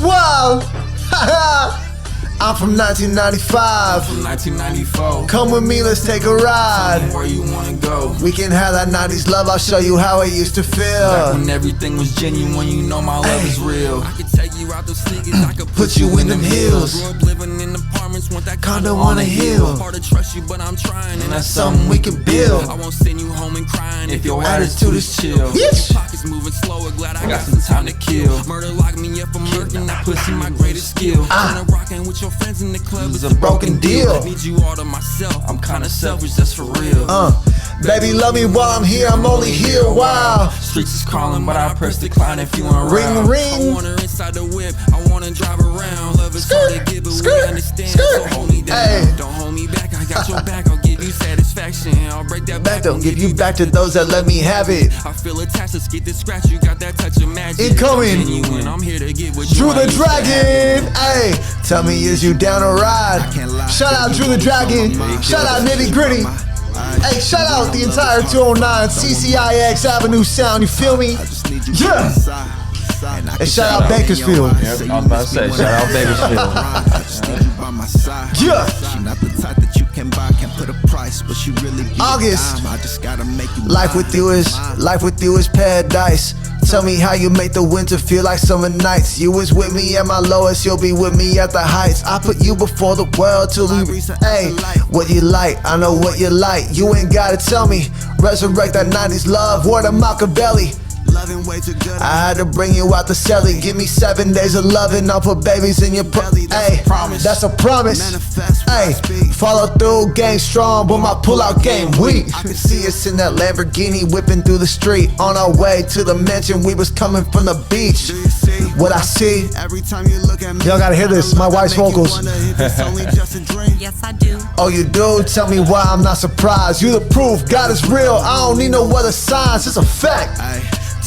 Wild. I'm from 1995. From 1994. Come with me, let's take a ride. Tell me where you wanna go. We can have that 90s love, I'll show you how it used to Back feel. when everything was genuine, you know my love is real. I could take you out those sneakers, I could Put you in them hills. Grew up living in apartments, want that Condo on a hill. Hard to trust you, but I'm trying, and That's something we can build. I won't send you home and crying if your attitude attitude is is chill. Yes. Your pockets moving slower, glad I got some time to kill. Murder locked me up for murking, that pussy my greatest skill. Trying to rockin' with your friends in the club is a broken deal. I need you all to myself, I'm kinda selfish, that's for real. Baby, love me while I'm here, I'm only here a while. Streets is calling, but I press decline if you around. Ring, ring. I want her inside the whip, I wanna drive around. Love is hard to get, but we understand, so hold me down. Hey. Don't hold me back, I got your back, I'll give you satisfaction. I'll break that back, Don't give you back to those that let me have it. I feel attached, let's get this scratch, you got that touch of magic. Incoming. Genuine, I'm here to get what you Drew the want. Dragon, hey, tell me is you down to ride? Shout out Drew the Dragon, shout out NittyGritty, hey, shout out the entire 209 CCIX Avenue Sound, you feel me? Yeah, and shout out Bakersfield. Yep, I was about to say, shout out Bakersfield. Yeah, She not the type that you can buy, can put a price, but she really give August. time. I just gotta make you life with you is paradise. Tell me how you make the winter feel like summer nights. You was with me at my lowest, you'll be with me at the heights. I put you before the world till we, hey, what you like, I know what you like. You ain't gotta tell me, resurrect that 90s love, word of Machiavelli. loving way too good. I had to bring you out the celly. Give me 7 days of loving, I'll put babies in your belly. Hey, that's a promise. Hey, follow through, game strong, but my pull-out game weak. I could see us in that Lamborghini whipping through the street. On our way to the mansion, we was coming from the beach. What I see, Every time you look at me, y'all gotta hear this, my wife's vocals. Yes, I do. Oh, you do? Tell me why I'm not surprised. You the proof, God is real. I don't need no other signs, it's a fact.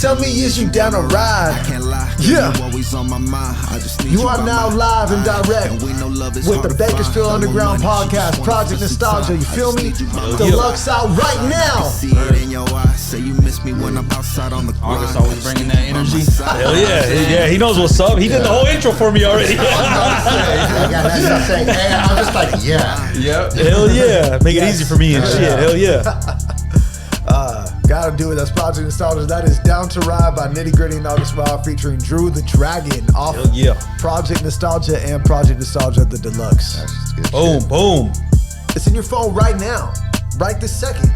Tell me, is you down to ride? I can't lie, Yeah. you always on my mind. I just need You are by now my live and side. direct And we know love is with the hard to Bakersfield find. Underground Money, she Podcast, just Project wanna Nostalgia. You spend feel time. me? I just need you by my Deluxe out right now. See it in your eyes. Say you miss me when I'm outside on the grind. August always bringing that energy. Hell yeah, yeah, he knows what's up. He did the whole intro for me already. I got nothing to say. Hey, I'm just like, yeah. Yep. Hell yeah, make it easy for me and shit. Hell yeah. Gotta do it. That's Project Nostalgia. That is Down to Ride by NittyGritty and August Wild featuring Drew the Dragon off Hell yeah. Project Nostalgia and Project Nostalgia the Deluxe. That's just good Boom, shit. boom. It's in your phone right now, right this second.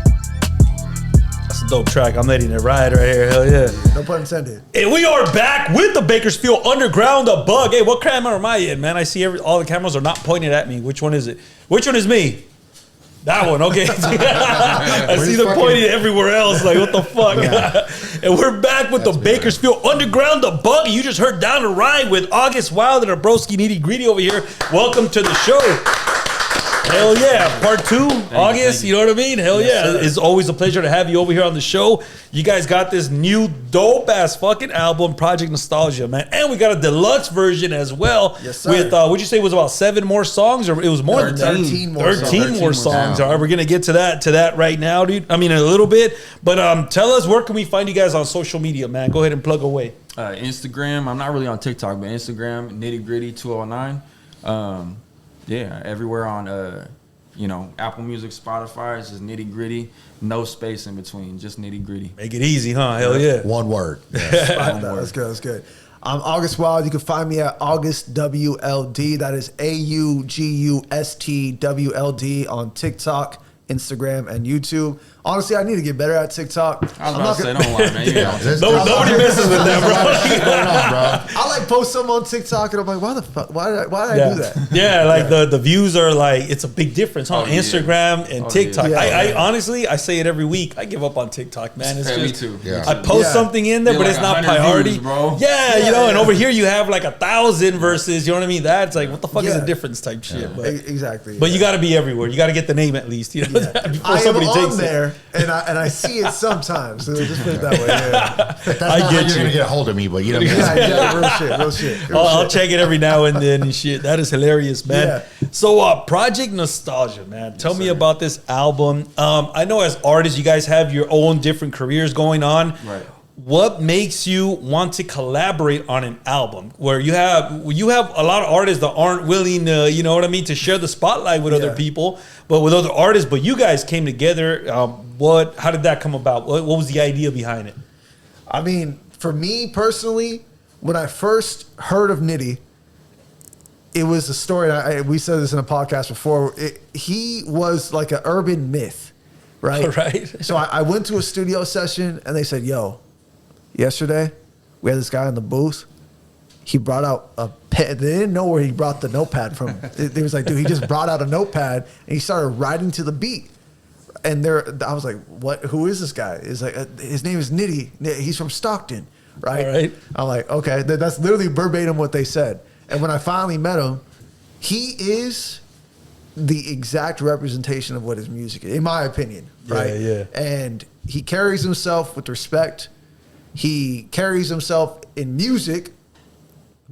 That's a dope track. I'm letting it ride right here. Hell yeah. No pun intended. And we are back with the Bakersfield Underground, the bug. Hey, what camera am I in, man? I see all the cameras are not pointed at me. Which one is it? Which one is me? That one, okay. I see them pointing everywhere else. Like, what the fuck? And we're back with the Bakersfield Underground, the bug. You just heard Down to Ride with August Wild and our broski NittyGritty over here. Welcome to the show. Hell yeah, part 2, August, you know what I mean? Hell yeah, it's always a pleasure to have you over here on the show. You guys got this new dope-ass fucking album, Project Nostalgia, man. And we got a deluxe version as well. Yes, sir. With, what'd you say, it was about 7 more songs? Or it was more than that? 13 more 13 more songs. Wow. All right, we're going to get to that right now, dude. I mean, in a little bit. But tell us, where can we find you guys on social media, man? Go ahead and plug away. Instagram. I'm not really on TikTok, but Instagram, NittyGritty 209. Yeah, everywhere on Apple Music, Spotify. It's just NittyGritty, no space in between, just NittyGritty. Make it easy, huh? Hell yeah. One word. That's good. That's good. I'm August Wild. You can find me at August WLD. That is AUGUSTWLD on TikTok, Instagram, and YouTube. Honestly, I need to get better at TikTok. I was about to say, don't lie, man. You know, Nobody messes with that, bro. What's going on, bro? I like post something on TikTok and I'm like, why the fuck? Why did I do that? Yeah, like the views are like, it's a big difference, huh? Oh, yeah. Instagram and Oh, TikTok. yeah. I honestly, I say it every week. I give up on TikTok, man. It's Hey, me just, too. Yeah. I post Yeah. something in there, Get but like it's not 100 priority. views, bro. Yeah, Yeah, you know, and yeah. over here you have like 1,000 versus, you know what I mean? That's like, what the fuck is Yeah. the difference type shit. But, Exactly. but you got to be everywhere. You got to get the name at least, you know, before I am somebody on takes it. there and I see it sometimes. So just put it that way. Yeah, That's I not how get you're you. going to get a hold of me, but you know what I mean? yeah, real shit, real shit. Real I'll shit. check it every now and then and shit. That is hilarious, man. Yeah. So, Project Nostalgia, man. Tell me about this album. I know as artists, you guys have your own different careers going on. Right. what makes you want to collaborate on an album where you have a lot of artists that aren't willing to, you know what I mean, to share the spotlight with other people, but with other artists, but you guys came together. How did that come about? What was the idea behind it? I mean, for me personally, when I first heard of Nitty, it was a story. We said this in a podcast before. He was like an urban myth, right? Right. So I went to a studio session and they said, yo, yesterday we had this guy in the booth. He brought out a pen. They didn't know where he brought the notepad from. They was like, dude, he just brought out a notepad and he started writing to the beat. And I was like, what? Who is this guy? It's like, his name is Nitty. He's from Stockton, right? All right. I'm like, okay, that's literally verbatim what they said. And when I finally met him, he is the exact representation of what his music is, in my opinion, right? Yeah. And he carries himself with respect. He carries himself in music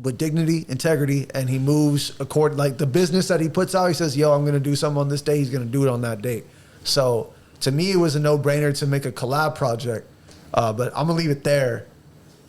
with dignity, integrity, and he moves according, like the business that he puts out. He says, yo, I'm going to do something on this day. He's going to do it on that date. So to me, it was a no-brainer to make a collab project. But I'm going to leave it there.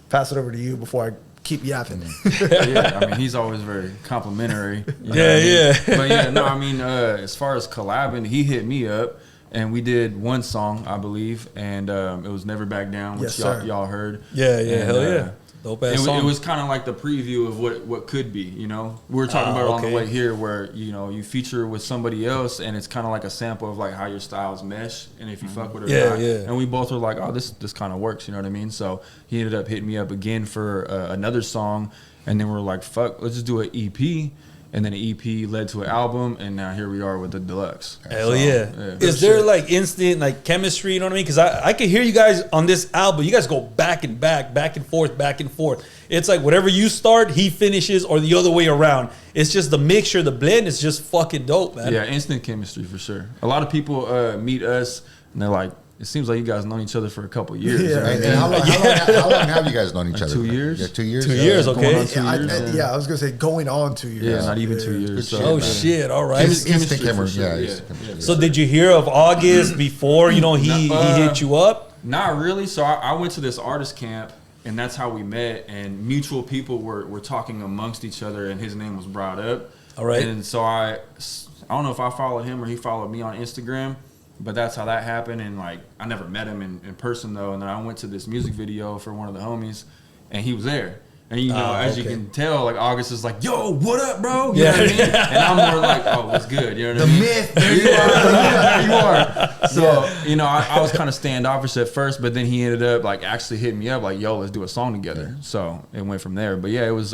Pass it over to you before I keep yapping. Yeah, I mean, he's always very complimentary. You know Yeah, what I mean? yeah. But yeah, no, I mean, as far as collabing, he hit me up, and we did one song, I believe, and it was Never Back Down, which Yes, y'all heard. Yeah, And, hell yeah. Dope ass song. It was kind of like the preview of what could be, you know? We were talking about it on the way here where, you know, you feature with somebody else and it's kind of like a sample of like how your styles mesh and if you fuck with it or not. Yeah. And we both were like, oh, this kind of works, you know what I mean? So he ended up hitting me up again for another song and then we're like, fuck, let's just do an EP. And then the EP led to an album, and now here we are with the Deluxe. Hell So, yeah. Is there like instant like chemistry, you know what I mean? Because I can hear you guys on this album. You guys go back and forth. It's like whatever you start, he finishes, or the other way around. It's just the mixture, the blend is just fucking dope, man. Yeah, instant chemistry for sure. A lot of people meet us, and they're like, it seems like you guys known each other for a couple of years. Yeah. Right? And how long have you guys known each other? 2 years. Yeah, 2 years. 2 years, Going okay. on 2 years. I was going to say going on 2 years. Yeah, not even 2 years. So, Oh shit! All right. Instant for chemistry. sure, Yeah. yeah. instant chemistry. So did you hear of August before? You know he hit you up. Not really. So I went to this artist camp, and that's how we met. And mutual people were talking amongst each other, and his name was brought up. All right. And so I don't know if I followed him or he followed me on Instagram, but that's how that happened. And like I never met him in person though. And then I went to this music video for one of the homies, and he was there. And you know, as you can tell, like August is like, "Yo, what up, bro?" You know what I mean? And I'm more like, "Oh, what's good?" You know what I mean? Myth. There you are. There you are. So, you know, I was kind of standoffish at first, but then he ended up like actually hitting me up like, "Yo, let's do a song together." So it went from there. But yeah, it was.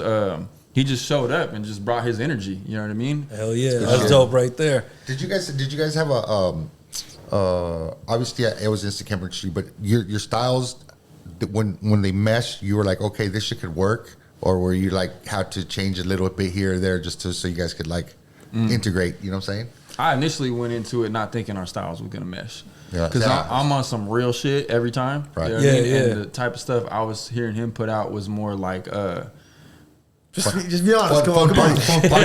He just showed up and just brought his energy. You know what I mean? Hell yeah, that's dope right there. Did you guys have a obviously it was instant chemistry, but your styles when they mesh, you were like, okay, this shit could work, or were you like had to change a little bit here or there just so you guys could like integrate? You know what I'm saying? I initially went into it not thinking our styles were gonna mesh. Yeah. Because I'm on some real shit every time. Right. You know what I mean? Yeah. And the type of stuff I was hearing him put out was more like Just be honest. Come on.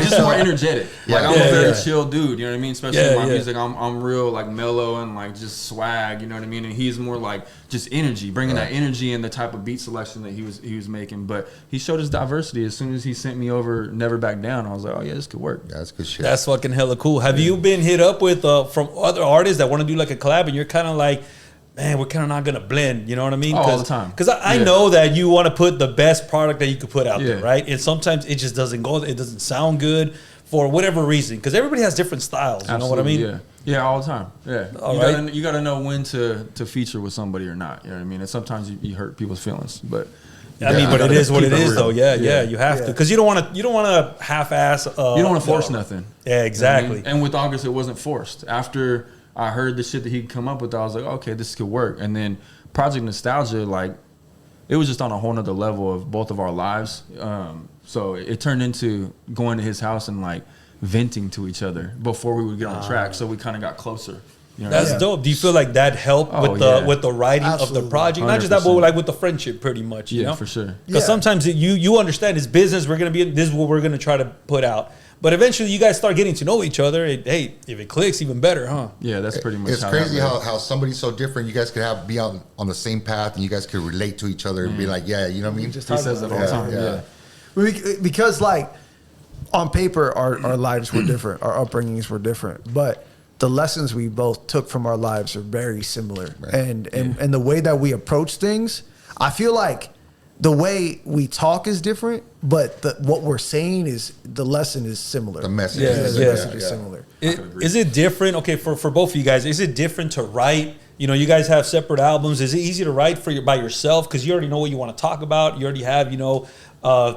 just more energetic. Yeah. Like I'm Yeah, a very yeah. chill dude, you know what I mean? Especially Yeah, in my yeah. music, I'm real like mellow and like just swag, you know what I mean? And he's more like just energy, bringing that energy and the type of beat selection that he was making. But he showed his diversity as soon as he sent me over Never Back Down. I was like, oh yeah, this could work. Yeah, that's good shit. That's fucking hella cool. Have you been hit up with from other artists that want to do like a collab, and you're kind of like, man, we're kind of not gonna blend, you know what I mean? All the time. Because I Yeah. know that you want to put the best product that you could put out there, Yeah. right? And sometimes it just doesn't go. It doesn't sound good for whatever reason. Because everybody has different styles. You know what I mean? Yeah. Yeah, all the time. Yeah. All you right. gotta know when to feature with somebody or not. You know what I mean? And sometimes you hurt people's feelings. But I mean, but it is what it keep it is, real. though. Yeah, Yeah. you have to, because you don't want to half-ass. you don't want to force nothing. Yeah, exactly. You know what I mean? And with August, it wasn't forced. After I heard the shit that he'd come up with, I was like, okay, this could work. And then Project Nostalgia, like, it was just on a whole nother level of both of our lives. So it turned into going to his house and like venting to each other before we would get on track. So we kind of got closer. You know what I That's mean? dope. Do you feel like that helped Oh, with yeah. the writing of the Absolutely. project? Not just that, but 100%. like with the friendship, pretty much. You Yeah, know? for sure. Because Yeah. sometimes you understand it's business. We're gonna be. This is what we're gonna try to put out. But eventually, you guys start getting to know each other. And, hey, if it clicks, even better, huh? Yeah, that's pretty much. It's crazy how somebody's so different. You guys could be on the same path, and you guys could relate to each other and be like, yeah, you know what I mean. He says it all the time. Yeah. Because like on paper, our lives were different, our upbringings were different, but the lessons we both took from our lives are very similar, right. and the way that we approach things, I feel like the way we talk is different, but what we're saying is the lesson is similar. The message, is similar. Is it different? Okay, for both of you guys, is it different to write? You know, you guys have separate albums. Is it easy to write by yourself because you already know what you want to talk about? You already have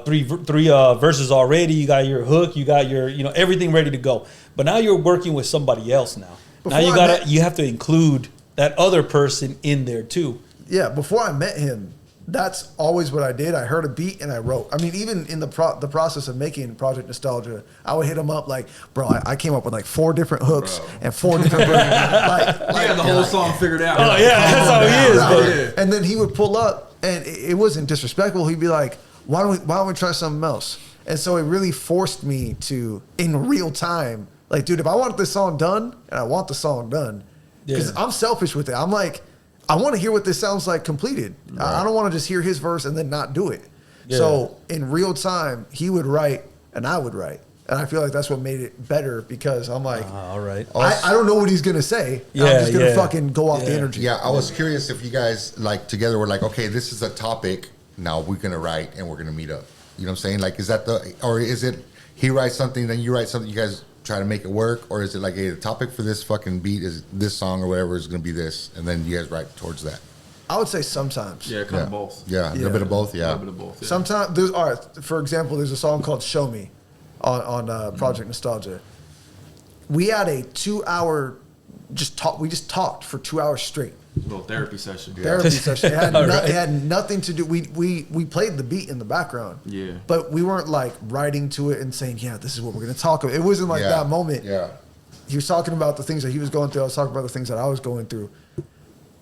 three verses already. You got your hook. You got your everything ready to go. But now you're working with somebody else now. You have to include that other person in there too. Yeah, before I met him, that's always what I did. I heard a beat and I wrote. I mean, even in the process of making Project Nostalgia, I would hit him up like, bro, I came up with like 4 different hooks and 4 different the whole song figured out. Oh yeah, that's how he is, bro. And then he would pull up, and it wasn't disrespectful. He'd be like, why don't we try something else? And so it really forced me to, in real time, like, dude, if I want this song done, and I want the song done, because I'm selfish with it. I'm like, I want to hear what this sounds like completed. Right. I don't want to just hear his verse and then not do it. Yeah. So in real time, he would write and I would write. And I feel like that's what made it better because I'm like, all right. I don't know what he's going to say. Yeah, I'm just going to fucking go off the energy. Yeah, I was curious if you guys like together were like, okay, this is a topic. Now we're going to write and we're going to meet up. You know what I'm saying? Like, is that or is it he writes something, then you write something, you guys try to make it work, or is it like, hey, the topic for this fucking beat is this song or whatever is going to be this, and then you guys write towards that? I would say sometimes. Yeah, kind of both. Yeah, a little bit of both. Yeah, a little bit of both. Yeah. Sometimes all right. For example, there's a song called "Show Me" on Project Nostalgia. We had a 2-hour We just talked for 2 hours straight. A little therapy session. Therapy session. It had nothing to do. We played the beat in the background. Yeah. But we weren't like writing to it and saying, yeah, this is what we're gonna talk about. It wasn't like that moment. Yeah. He was talking about the things that he was going through. I was talking about the things that I was going through.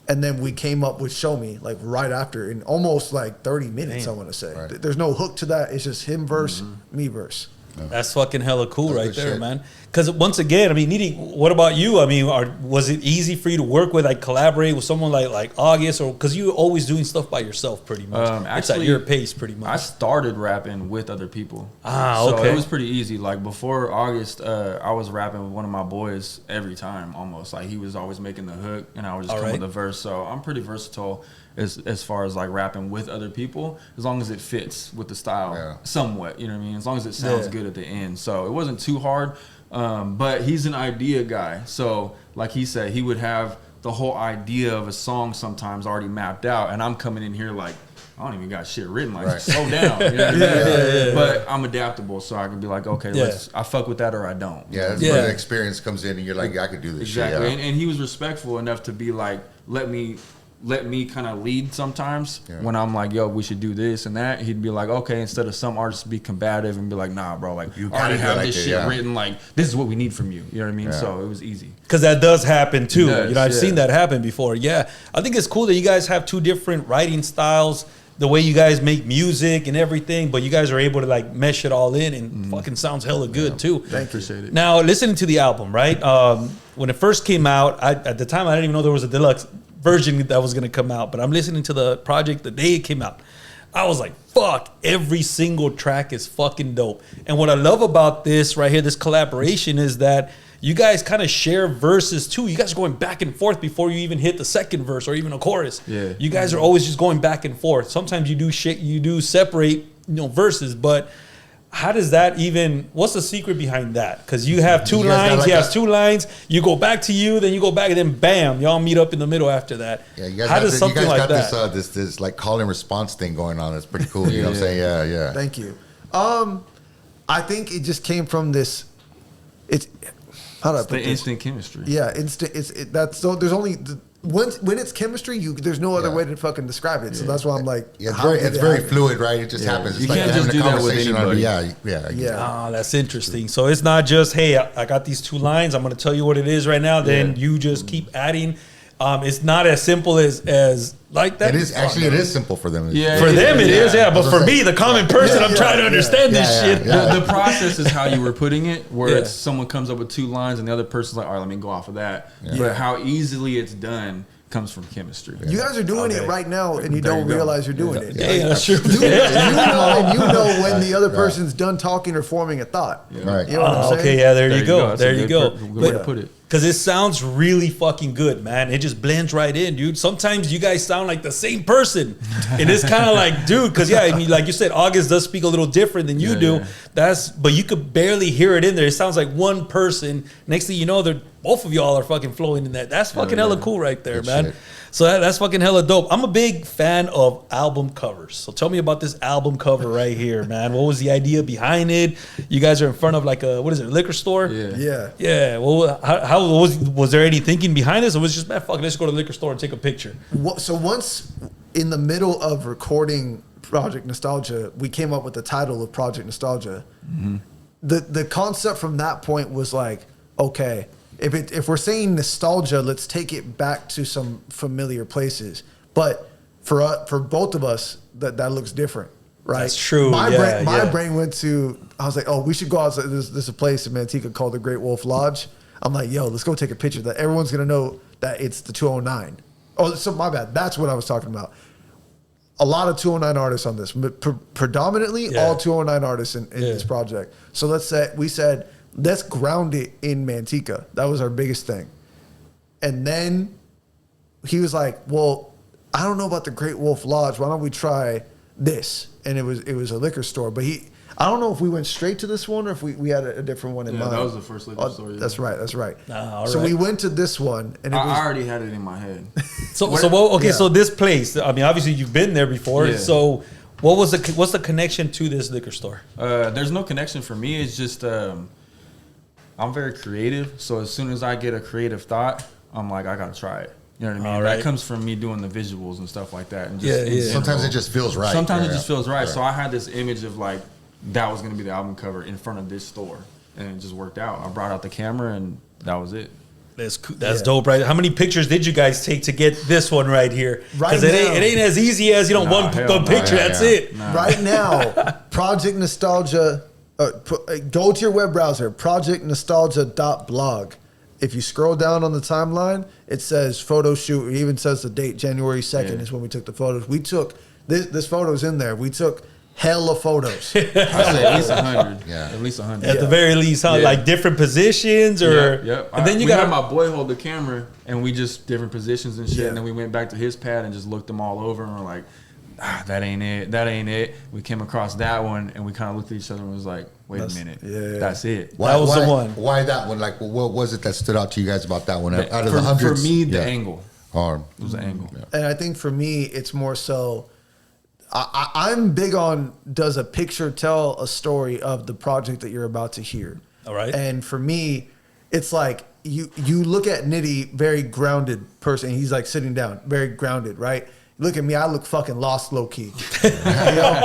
And then we came up with "Show Me" like right after in almost like 30 minutes. Damn. I want to say. Right. There's no hook to that. It's just him verse, me verse. That's fucking hella cool. That's right there, shit. man. Because once again, I mean, Nitty, what about you? I mean, was it easy for you to work with, like, collaborate with someone like August, or because you're always doing stuff by yourself, pretty much? It's at your pace, pretty much. I started rapping with other people. Okay. So it was pretty easy. Like before August, I was rapping with one of my boys every time, almost. Like he was always making the hook, and I would just come with the verse. So I'm pretty versatile as far as like rapping with other people, as long as it fits with the style somewhat. You know what I mean? As long as it sounds good at the end. So it wasn't too hard. But he's an idea guy. So like he said, he would have the whole idea of a song sometimes already mapped out, and I'm coming in here like, I don't even got shit written. Like, slow down. You know what I mean? But I'm adaptable, so I can be like, okay, I fuck with that or I don't. Yeah, that's where the experience comes in, and you're like, I could do this shit. Exactly. Yeah. And he was respectful enough to be like, let me kind of lead sometimes when I'm like, yo, we should do this and that. He'd be like, okay, instead of some artists be combative and be like, nah, bro, like, you already have this shit written, like, this is what we need from you. You know what I mean? So it was easy. Because that does happen too. I've seen that happen before. Yeah. I think it's cool that you guys have 2 different writing styles, the way you guys make music and everything, but you guys are able to like mesh it all in and fucking sounds hella good too. Thank you. Appreciate it. Now, listening to the album, right? When it first came out, at the time, I didn't even know there was a deluxe version that was going to come out, but I'm listening to the project the day it came out. I was like, fuck, every single track is fucking dope. And what I love about this right here, this collaboration, is that you guys kind of share verses too. You guys are going back and forth before you even hit the second verse or even a chorus. Yeah. You guys are always just going back and forth. Sometimes you do separate, verses, but how does that even, what's the secret behind that? Because you have 2 lines, he has 2 lines, you go back to you, then you go back, and then bam, y'all meet up in the middle after that. Yeah, you guys how does something like that? This like call and response thing going on. It's pretty cool. You know what I'm saying? Yeah. Thank you. I think it just came from this. It's how do I put this? Instant chemistry. Yeah, instant. That's so. There's only when it's chemistry, there's no other way to fucking describe it. So that's why I'm like, it's very fluid, right? It just happens. It's you like can't having just a do that with conversation anybody. Oh, that's interesting. So it's not just, hey, I got these 2 lines, I'm going to tell you what it is right now. Then you just keep adding. It's not as simple as like that. It is actually it is simple for them. Yeah, For them it is, yeah. But I was for gonna me, say- the common person, I'm trying to understand this shit. The process is how you were putting it, where Yeah. it's someone comes up with 2 lines and the other person's like, all right, let me go off of that. But how easily it's done comes from chemistry. You guys are doing it right now, and you There don't you go. realize you're doing it. Yeah, that's true. You know when the other person's done talking or forming a thought. Right. You know what I'm saying? Okay, yeah, there you go. That's There a you good go. good way to put it. Because it sounds really fucking good, man. It just blends right in, dude. Sometimes you guys sound like the same person. And it's kind of like, dude, because, yeah, I mean, like you said, August does speak a little different than you do. Yeah. But you could barely hear it in there. It sounds like one person. Next thing you know, both of y'all are fucking flowing in that. That's fucking hella cool right there, Good man. shit. So that's fucking hella dope. I'm a big fan of album covers. So tell me about this album cover right here, man. What was the idea behind it? You guys are in front of like a, what is it, a liquor store? Yeah. Yeah. Well, how was there any thinking behind this, or was it just, man, fuck it, let's go to the liquor store and take a picture? So once in the middle of recording Project Nostalgia, we came up with the title of Project Nostalgia. Mm-hmm. The concept from that point was like, okay, if we're saying nostalgia, let's take it back to some familiar places. But for both of us, that looks different, right? That's true. My brain went to, I was like, oh, we should go outside. There's a place in Manteca called the Great Wolf Lodge. I'm like, yo, let's go take a picture that everyone's gonna know that it's the 209. Oh, so my bad. That's what I was talking about. A lot of 209 artists on this, predominantly all 209 artists in this project. So we said, let's ground it in Manteca. That was our biggest thing. And then he was like, well, I don't know about the Great Wolf Lodge. Why don't we try this? And it was a liquor store. But I don't know if we went straight to this one or if we had a different one in mind. that was the first liquor store. Yeah. That's right. That's right. All so right. we went to this one, and I already had it in my head. So this place, I mean, obviously you've been there before. Yeah. So what's the connection to this liquor store? There's no connection for me. It's just I'm very creative. So as soon as I get a creative thought, I'm like, I gotta try it. You know what I mean? All right. That comes from me doing the visuals and stuff like that. And just Sometimes it just feels right. Sometimes it just feels right. So I had this image of like that was gonna be the album cover in front of this store, and it just worked out. I brought out the camera, and that was it. That's dope, right? How many pictures did you guys take to get this one right here? Right Because now- it ain't as easy as one picture. That's it. Right now, Project Nostalgia. Go to your web browser, projectnostalgia.blog. If you scroll down on the timeline, it says photo shoot. It even says the date, January 2nd is when we took the photos. We took this photo's in there. We took hella photos. I say at least 100. Yeah. At least 100. At the very least, huh? Yeah. Like different positions, or Yep. and then you we got had my boy hold the camera, and we just different positions and shit. Yeah. And then we went back to his pad and just looked them all over, and we're like, that ain't it. That ain't it. We came across that one, and we kind of looked at each other and was like, wait a minute. Yeah. That's it. That was the one. Why that one? Like, what was it that stood out to you guys about that one? Out of for, the hundreds, for me, the angle. It It was the angle. And I think for me, it's more so. I'm big on, does a picture tell a story of the project that you're about to hear? All right. And for me, it's like you look at Nitty, very grounded person. He's like sitting down, very grounded, right? Look at me, I look fucking lost low key. You know?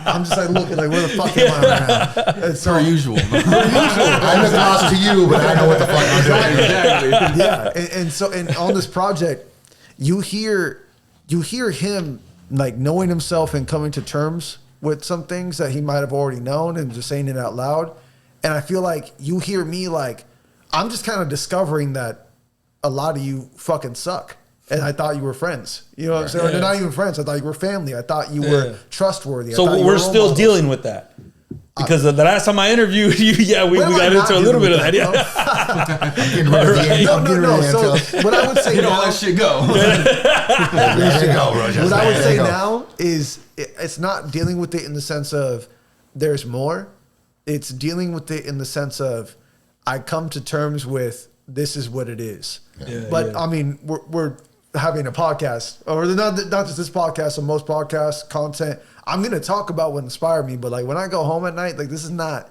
I'm just like looking like, where the fuck am I right now? And so, Per usual. I look lost to you, but I know what the fuck I'm doing. Exactly. yeah, and so on this project, you hear him like knowing himself and coming to terms with some things that he might have already known and just saying it out loud. And I feel like you hear me like I'm just kind of discovering that a lot of you fucking suck. And I thought you were friends. You know what I'm saying? Or they're not even friends. I thought you were family. I thought you were trustworthy. I thought So you we're were still role models. dealing with that. Because the last time I interviewed you, we When am I got not into a little bit of dealing that. with Yeah. I'm getting rid of the end. I'm getting rid No. of the So end. what I would say You know, now, let shit go. There you go, bro. what I would say now is it's not dealing with it in the sense of there's more. It's dealing with it in the sense of I come to terms with this is what it is. But I mean, we're having a podcast, or not just this podcast, so most podcasts, content. I'm gonna talk about what inspired me, but like when I go home at night, like this is not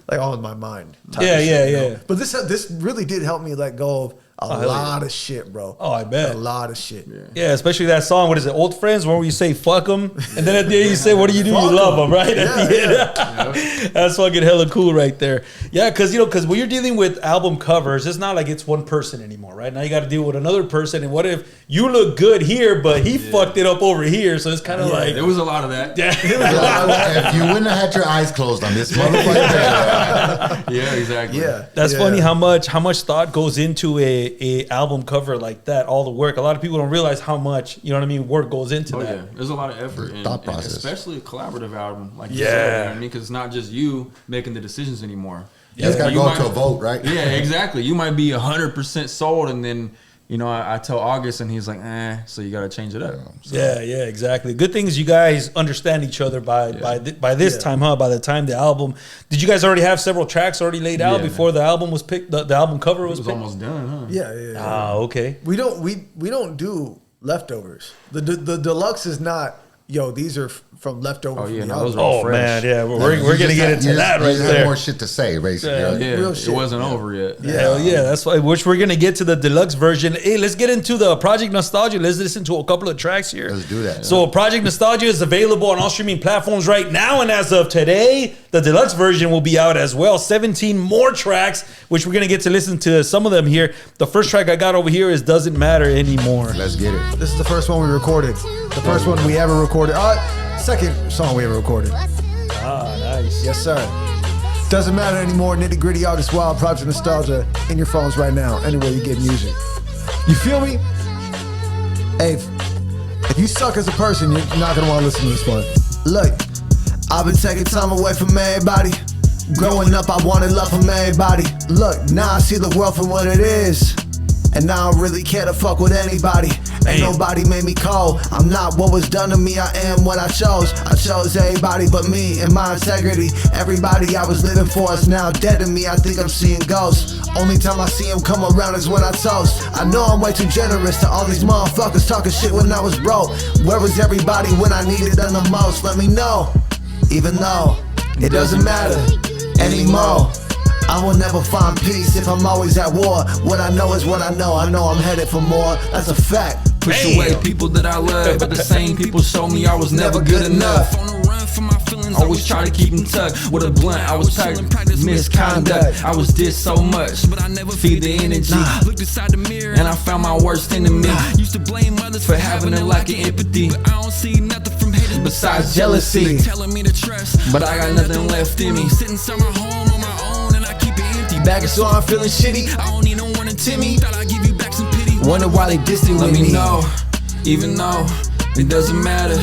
like all in my mind. type of shit, you know? But this really did help me let go of A lot of shit, bro. Oh, I bet. A lot of shit. Yeah, especially that song. What is it? Old Friends, where you say "fuck them," and then at the end you say, "What do? You love them," right? At the end. That's fucking hella cool, right there. Yeah, because because when you're dealing with album covers, it's not like it's one person anymore, right? Now you got to deal with another person, and what if you look good here, but he fucked it up over here? So it's kind of like there was a lot of that. Yeah. If you wouldn't have had your eyes closed on this motherfucker. Yeah, exactly. Yeah. That's funny how much thought goes into a album cover like that, all the work. A lot of people don't realize how much, you know what I mean, work goes into that. Yeah, there's a lot of effort and thought process, especially a collaborative album like you said, you know what I mean, because it's not just you making the decisions anymore. Yeah, it's got to go to a vote, right? Yeah, exactly. You might be 100% sold, and then I tell August, and he's like, so you got to change it up. So. Yeah, exactly. Good thing is you guys understand each other by this time, huh? By the time the album, did you guys already have several tracks already laid out before the album was picked? The album cover was picked? Almost done, huh? Yeah. Ah, okay. We don't do leftovers. The deluxe is not. These are from leftover. Oh, yeah, from the those album. are Oh fresh. man, yeah, we're gonna get into that right You have there. more shit to say, basically. Yeah, Real it shit. wasn't over yet. Hell yeah, that's why. Which we're gonna get to the deluxe version. Hey, let's get into the Project Nostalgia. Let's listen to a couple of tracks here. Let's do that. So Project Nostalgia is available on all streaming platforms right now, and as of today, the deluxe version will be out as well. 17 more tracks, which we're gonna get to listen to some of them here. The first track I got over here is "Doesn't Matter Anymore." Let's get it. This is the first one we recorded. The first one we ever recorded. Second song we ever recorded. Ah, nice. Yes, sir. Doesn't matter anymore. Nitty-Gritty, August Wild, Project Nostalgia in your phones right now. Anywhere you get music. You feel me? Hey, if you suck as a person, you're not gonna want to listen to this one. Look, I've been taking time away from everybody. Growing up, I wanted love from everybody. Look, now I see the world for what it is. And I don't really care to fuck with anybody. Ain't nobody made me cold. I'm not what was done to me, I am what I chose. I chose everybody but me and my integrity. Everybody I was living for is now dead to me. I think I'm seeing ghosts. Only time I see them come around is when I toast. I know I'm way too generous to all these motherfuckers talking shit when I was broke. Where was everybody when I needed them the most? Let me know. Even though it doesn't matter anymore. I will never find peace if I'm always at war. What I know is what I know. I know I'm headed for more. That's a fact. Push away people that I love, but the same people show me I was never good enough. On the run from my feelings, always try to keep them tucked. With a blunt, I was packing misconduct. I was dissed so much, but I never feed the energy. Looked inside the mirror, and I found my worst enemy. Used to blame others for having a lack of empathy, but I don't see nothing from haters besides jealousy. They telling me to trust, but I got nothing left in me. Sitting somewhere home on my own, and I keep it empty. Back and so I'm feeling shitty. I don't need no one to tell me. Thought I'd give you back some pity. Wonder why they distant with me. Let me know, even though it doesn't matter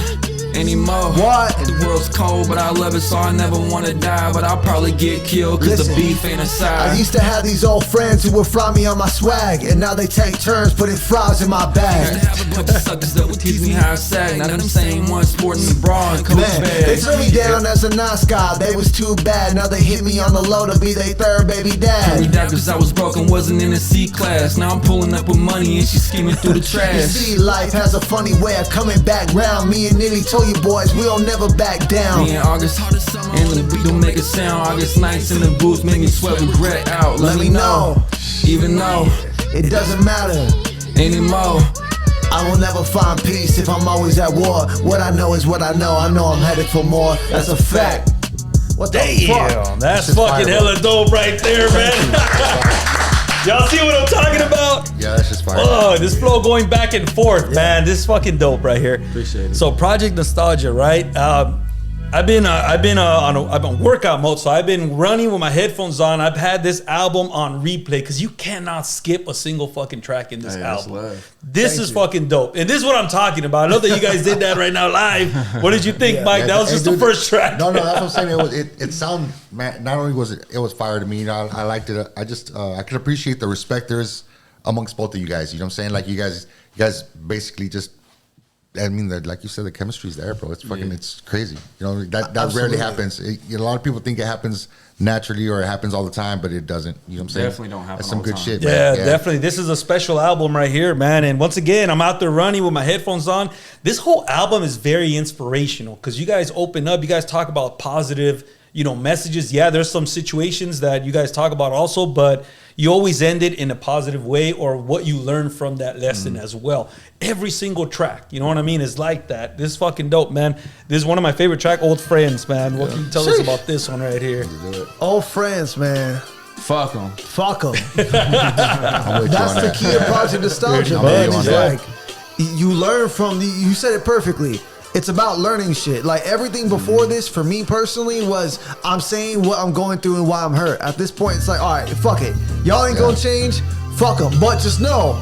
anymore. What? The world's cold, but I love it, so I never wanna die. But I'll probably get killed, cause Listen, the beef ain't aside. I used to have these old friends who would fry me on my swag, and now they take turns putting fries in my Used to bag. have a bunch of suckers that would tease me how I sag. Now them same ones sporting the bra and coach Man, they bag. took me down as a nice guy. They was too bad. Now they hit me on the low to be their third baby Me dad. down cause I was broken, wasn't in a C class. Now I'm pulling up with money and she's skimming through the You trash. see, life has a funny way of coming back round. Me and Nitty told you boys, we don't never back down. Me and August, and the beat don't make a sound. August nights in the booth make me sweat regret out. Let me know, even though it doesn't matter anymore. I will never find peace if I'm always at war. What I know is what I know. I know I'm headed for more. That's a fact. What the fuck? Damn, that's This is fucking fire, hella dope right there, man. Y'all see what I'm talking about? Yeah, that's just fire. Oh, this flow going back and forth, man. This is fucking dope right here. Appreciate it. So Project Nostalgia, right? I've been on workout mode, so I've been running with my headphones on. I've had this album on replay because you cannot skip a single fucking track in this Hey, that's album. love. This is fucking dope, and this is what I'm talking about. I love that you guys did that right now live. What did you think, Mike? That was just the first track. No, that's what I'm saying. It sounded, man, not only was it was fire to me, I liked it. I just I could appreciate the respect there is amongst both of you guys. You know what I'm saying? Like you guys basically just. I mean, like you said, the chemistry's there, bro. It's fucking, it's crazy. You know, that rarely happens. A lot of people think it happens naturally or it happens all the time, but it doesn't. You know what I'm saying? Definitely don't happen That's some all the good time. shit, Yeah, man. definitely. This is a special album right here, man. And once again, I'm out there running with my headphones on. This whole album is very inspirational because you guys open up. You guys talk about positive, messages. Yeah, there's some situations that you guys talk about also, but you always end it in a positive way or what you learn from that lesson as well. Every single track, you know what I mean, is like that. This is fucking dope, man. This is one of my favorite track, Old Friends, man. What can you tell us about this one right here? Old friends, man. Fuck them. Fuck them. I'm with you That's on the that. key approach to nostalgia, I'm man. with you on It's that. like you learn from you said it perfectly. It's about learning shit. Like everything before this, for me personally, was I'm saying what I'm going through and why I'm hurt. At this point, it's like, all right, fuck it. Y'all ain't gonna change. Fuck them. But just know,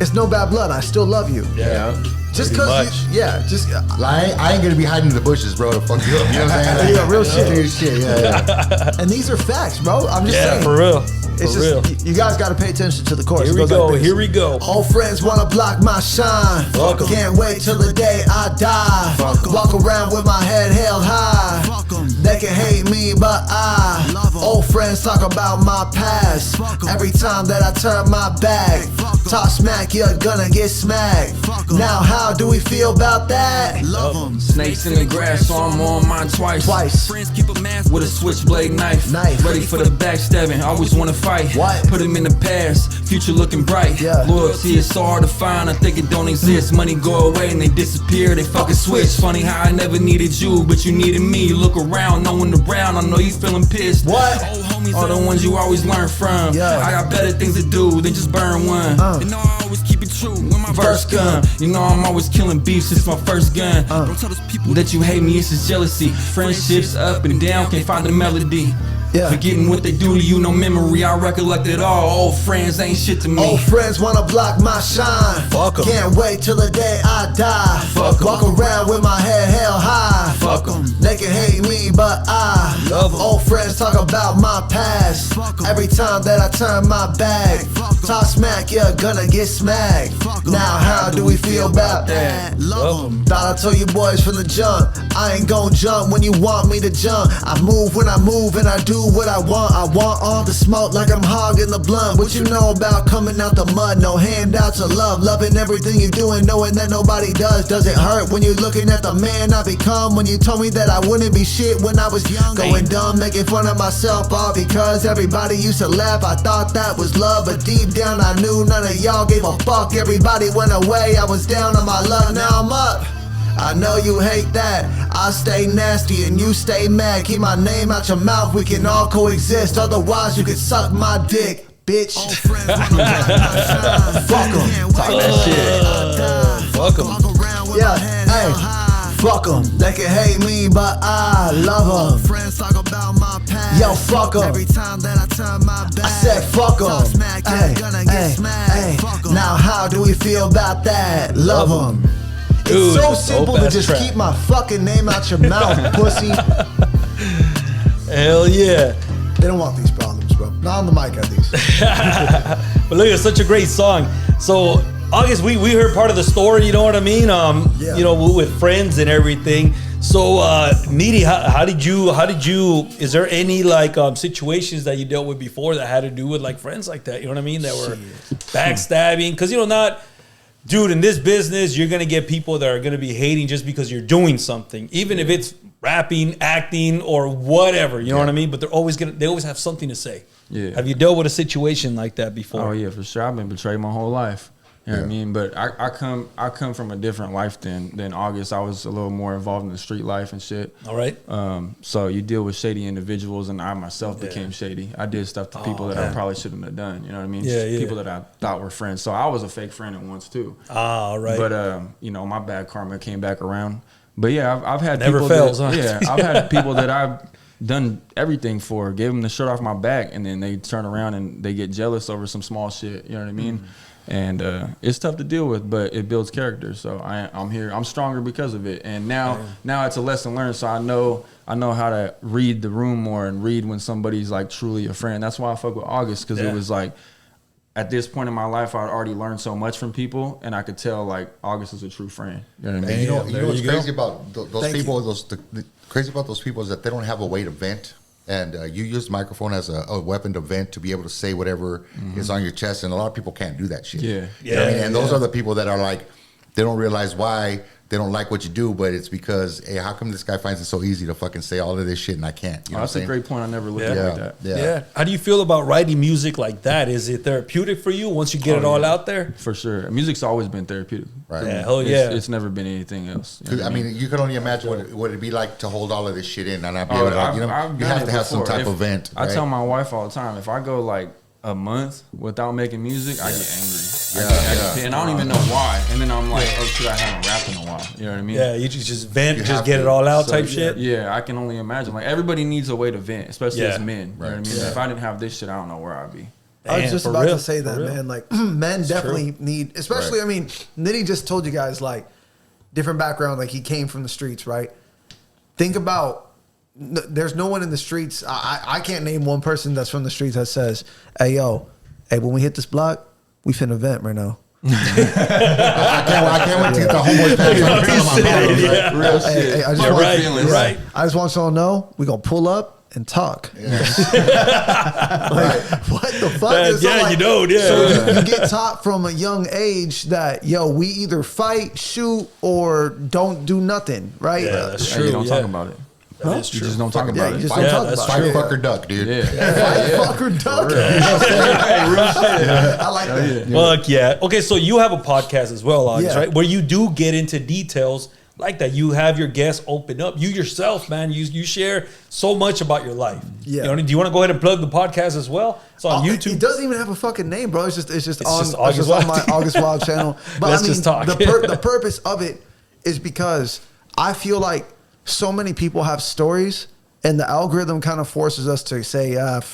it's no bad blood. I still love you. Yeah. Just Pretty cause, much. just Like, I ain't gonna be hiding in the bushes, bro, to fuck you up. You know what I'm saying? Yeah, real shit. Real shit, yeah. and these are facts, bro. I'm just Yeah, saying. for real. It's For just real. you guys got to pay attention to the chorus. Here It we goes go. like this. Here we go. Old friends wanna block my shine. Fuck 'em. Can't wait till the day I die. Fuck 'em. Walk around with my head held high. Fuck 'em. They can hate me, but I Love 'em. old friends talk about my past. Fuck 'em. Every time that I turn my back, Fuck 'em. talk smack, you're gonna get smacked. Fuck 'em. Now how do we feel about that? Love them. Snakes in the grass, so I'm on mine twice. Friends keep a mask With a switchblade knife. Knife. Ready for the backstabbing, always wanna fight. What? Put him in the past, future looking bright. Yeah. Loyalty is so hard to find, I think it don't exist. Money go away and they disappear, they fucking switch. Funny how I never needed you, but you needed me. You look around, no one around, I know you feeling pissed. What? Old homies are the ones you always learn from. Yeah. I got better things to do than just burn one. You know I always keep it true when my verse come. You know I'm always killing beef since my first gun. Don't tell those people that you hate me, it's just jealousy. Friendships up and down, can't find the melody. Yeah. Forgetting what they do to you, no memory, I recollect it all. Old friends ain't shit to me. Old friends wanna block my shine. Fuck 'em. Can't wait till the day I die. Fuck 'em. Walk around with my head held high. Fuck 'em. They can hate me, but I Love 'em. Old friends talk about my past. Fuck 'em. Every time that I turn my back, Fuck 'em. talk smack, you're gonna get smacked. Fuck 'em. Now how do we feel about that? Love them. Thought I told you boys from the jump, I ain't gon' jump when you want me to jump. I move when I move and I do what I want. I want all the smoke like I'm hogging the blunt. What you know about coming out the mud? No handouts of love, loving everything you do and knowing that nobody does. Does it hurt when you're looking at the man I become? When you told me that I wouldn't be shit when I was young, going dumb, making fun of myself, all because everybody used to laugh. I thought that was love, but deep down I knew none of y'all gave a fuck. Everybody went away, I was down on my luck, now I'm up. I know you hate that. I stay nasty and you stay mad. Keep my name out your mouth, we can all coexist. Otherwise you can suck my dick, bitch. Old friends wanna block my shine. Fuck 'em. Can't Talk wait that till shit. the day I die. Fuck 'em. Walk around with Yeah, my head hey. held high. Fuck them. They can hate me, but I love Old them. friends talk about my past. Yo, fuck 'em. Every time that I turn my back, I said fuck talk them. smack, you're gonna get smacked. Fuck 'em. Now how do we feel about that? Love them. Dude, It's so that's simple dope to ass just track. keep my fucking name out your mouth, pussy. Hell yeah. They don't want these problems, bro. Not on the mic, at least. But look, it's such a great song. So August, we heard part of the story, you know what I mean? Yeah. You know, with friends and everything. So Nitty, how did you is there any like situations that you dealt with before that had to do with like friends like that, you know what I mean? That were backstabbing? Because you know, not dude, in this business, you're gonna get people that are gonna be hating just because you're doing something, even if it's rapping, acting, or whatever. You know what I mean? But they always have something to say. Yeah. Have you dealt with a situation like that before? Oh yeah, for sure. I've been betrayed my whole life. You know what I mean? But I come from a different life than August. I was a little more involved in the street life and shit. All right. So you deal with shady individuals, and I myself became shady. I did stuff to people that I probably shouldn't have done. You know what I mean? Yeah, yeah. People that I thought were friends. So I was a fake friend at once too. Ah, all right. But you know, my bad karma came back around. But yeah, I've had Never people fails, that, huh? yeah, I've had people that I've done everything for, gave them the shirt off my back, and then they turn around and they get jealous over some small shit. You know what I mean? And it's tough to deal with, but it builds character. So I'm here. I'm stronger because of it. And now it's a lesson learned. So I know how to read the room more and read when somebody's like truly a friend. That's why I fuck with August, because it was like, at this point in my life, I'd already learned so much from people, and I could tell like August is a true friend. You know what I mean? And you know there what's you crazy go. about those people? The crazy about those people is that they don't have a way to vent, and you use the microphone as a weapon to vent, to be able to say whatever is on your chest, and a lot of people can't do that shit. Yeah. You know what I mean? And those are the people that are like, they don't realize why like what you do, but it's because, hey, how come this guy finds it so easy to fucking say all of this shit and I can't? You know That's a great point. I never looked at it like that. Yeah. How do you feel about writing music like that? Is it therapeutic for you once you get it all out there? For sure. Music's always been therapeutic. Right. Yeah, hell yeah. It's never been anything else. You know I mean, you can only imagine what it'd be like to hold all of this shit in and not be able to, I've you done have it to have some before. type of vent. I right? tell my wife all the time, if I go like a month without making music, I get angry. And I don't even know why. And then I'm like, oh shit, I haven't rapped in a while. You know what I mean? Yeah, you just vent, You just have get to. it all out So, type shit. Yeah, I can only imagine. Like everybody needs a way to vent, especially Yeah. as men. You know what I mean? Yeah. If I didn't have this shit, I don't know where I'd be. I was Damn, just for about real, to say that, for real. man. Like, men definitely need, especially, Right. I mean, Nitty just told you guys, like, different background. Like, he came from the streets, right? Think about, there's no one in the streets. I can't name one person that's from the streets that says, hey, yo, hey, when we hit this block, we finna vent right now. I can't wait to get the homeboys back. I'm telling my problems, right? Real Hey, shit. hey, I just You're want- right, feelings. you're right. I just want y'all to know, we gonna pull up and talk. Like, what the fuck? Yeah, So, yeah, like, you know, yeah. So you get taught from a young age that, yo, we either fight, shoot, or don't do nothing, right? Yeah, that's And true. you don't talk yeah. about it. That is You true. just don't talk Yeah, about you it. just Fight, don't talk that's about fight, it. fuck, or duck, dude. Yeah. Fight, fuck, or duck. I like that. Fuck yeah. Okay, so you have a podcast as well, August, Yeah. right? Where you do get into details like that. You have your guests open up. You yourself, man, you share so much about your life. Yeah. You know, do you want to go ahead and plug the podcast as well? It's on It YouTube. doesn't even have a fucking name, bro. It's just just on August on Wild. my August Wild channel. But Let's I mean, just talk. the purpose of it is because I feel like so many people have stories, and the algorithm kind of forces us to say,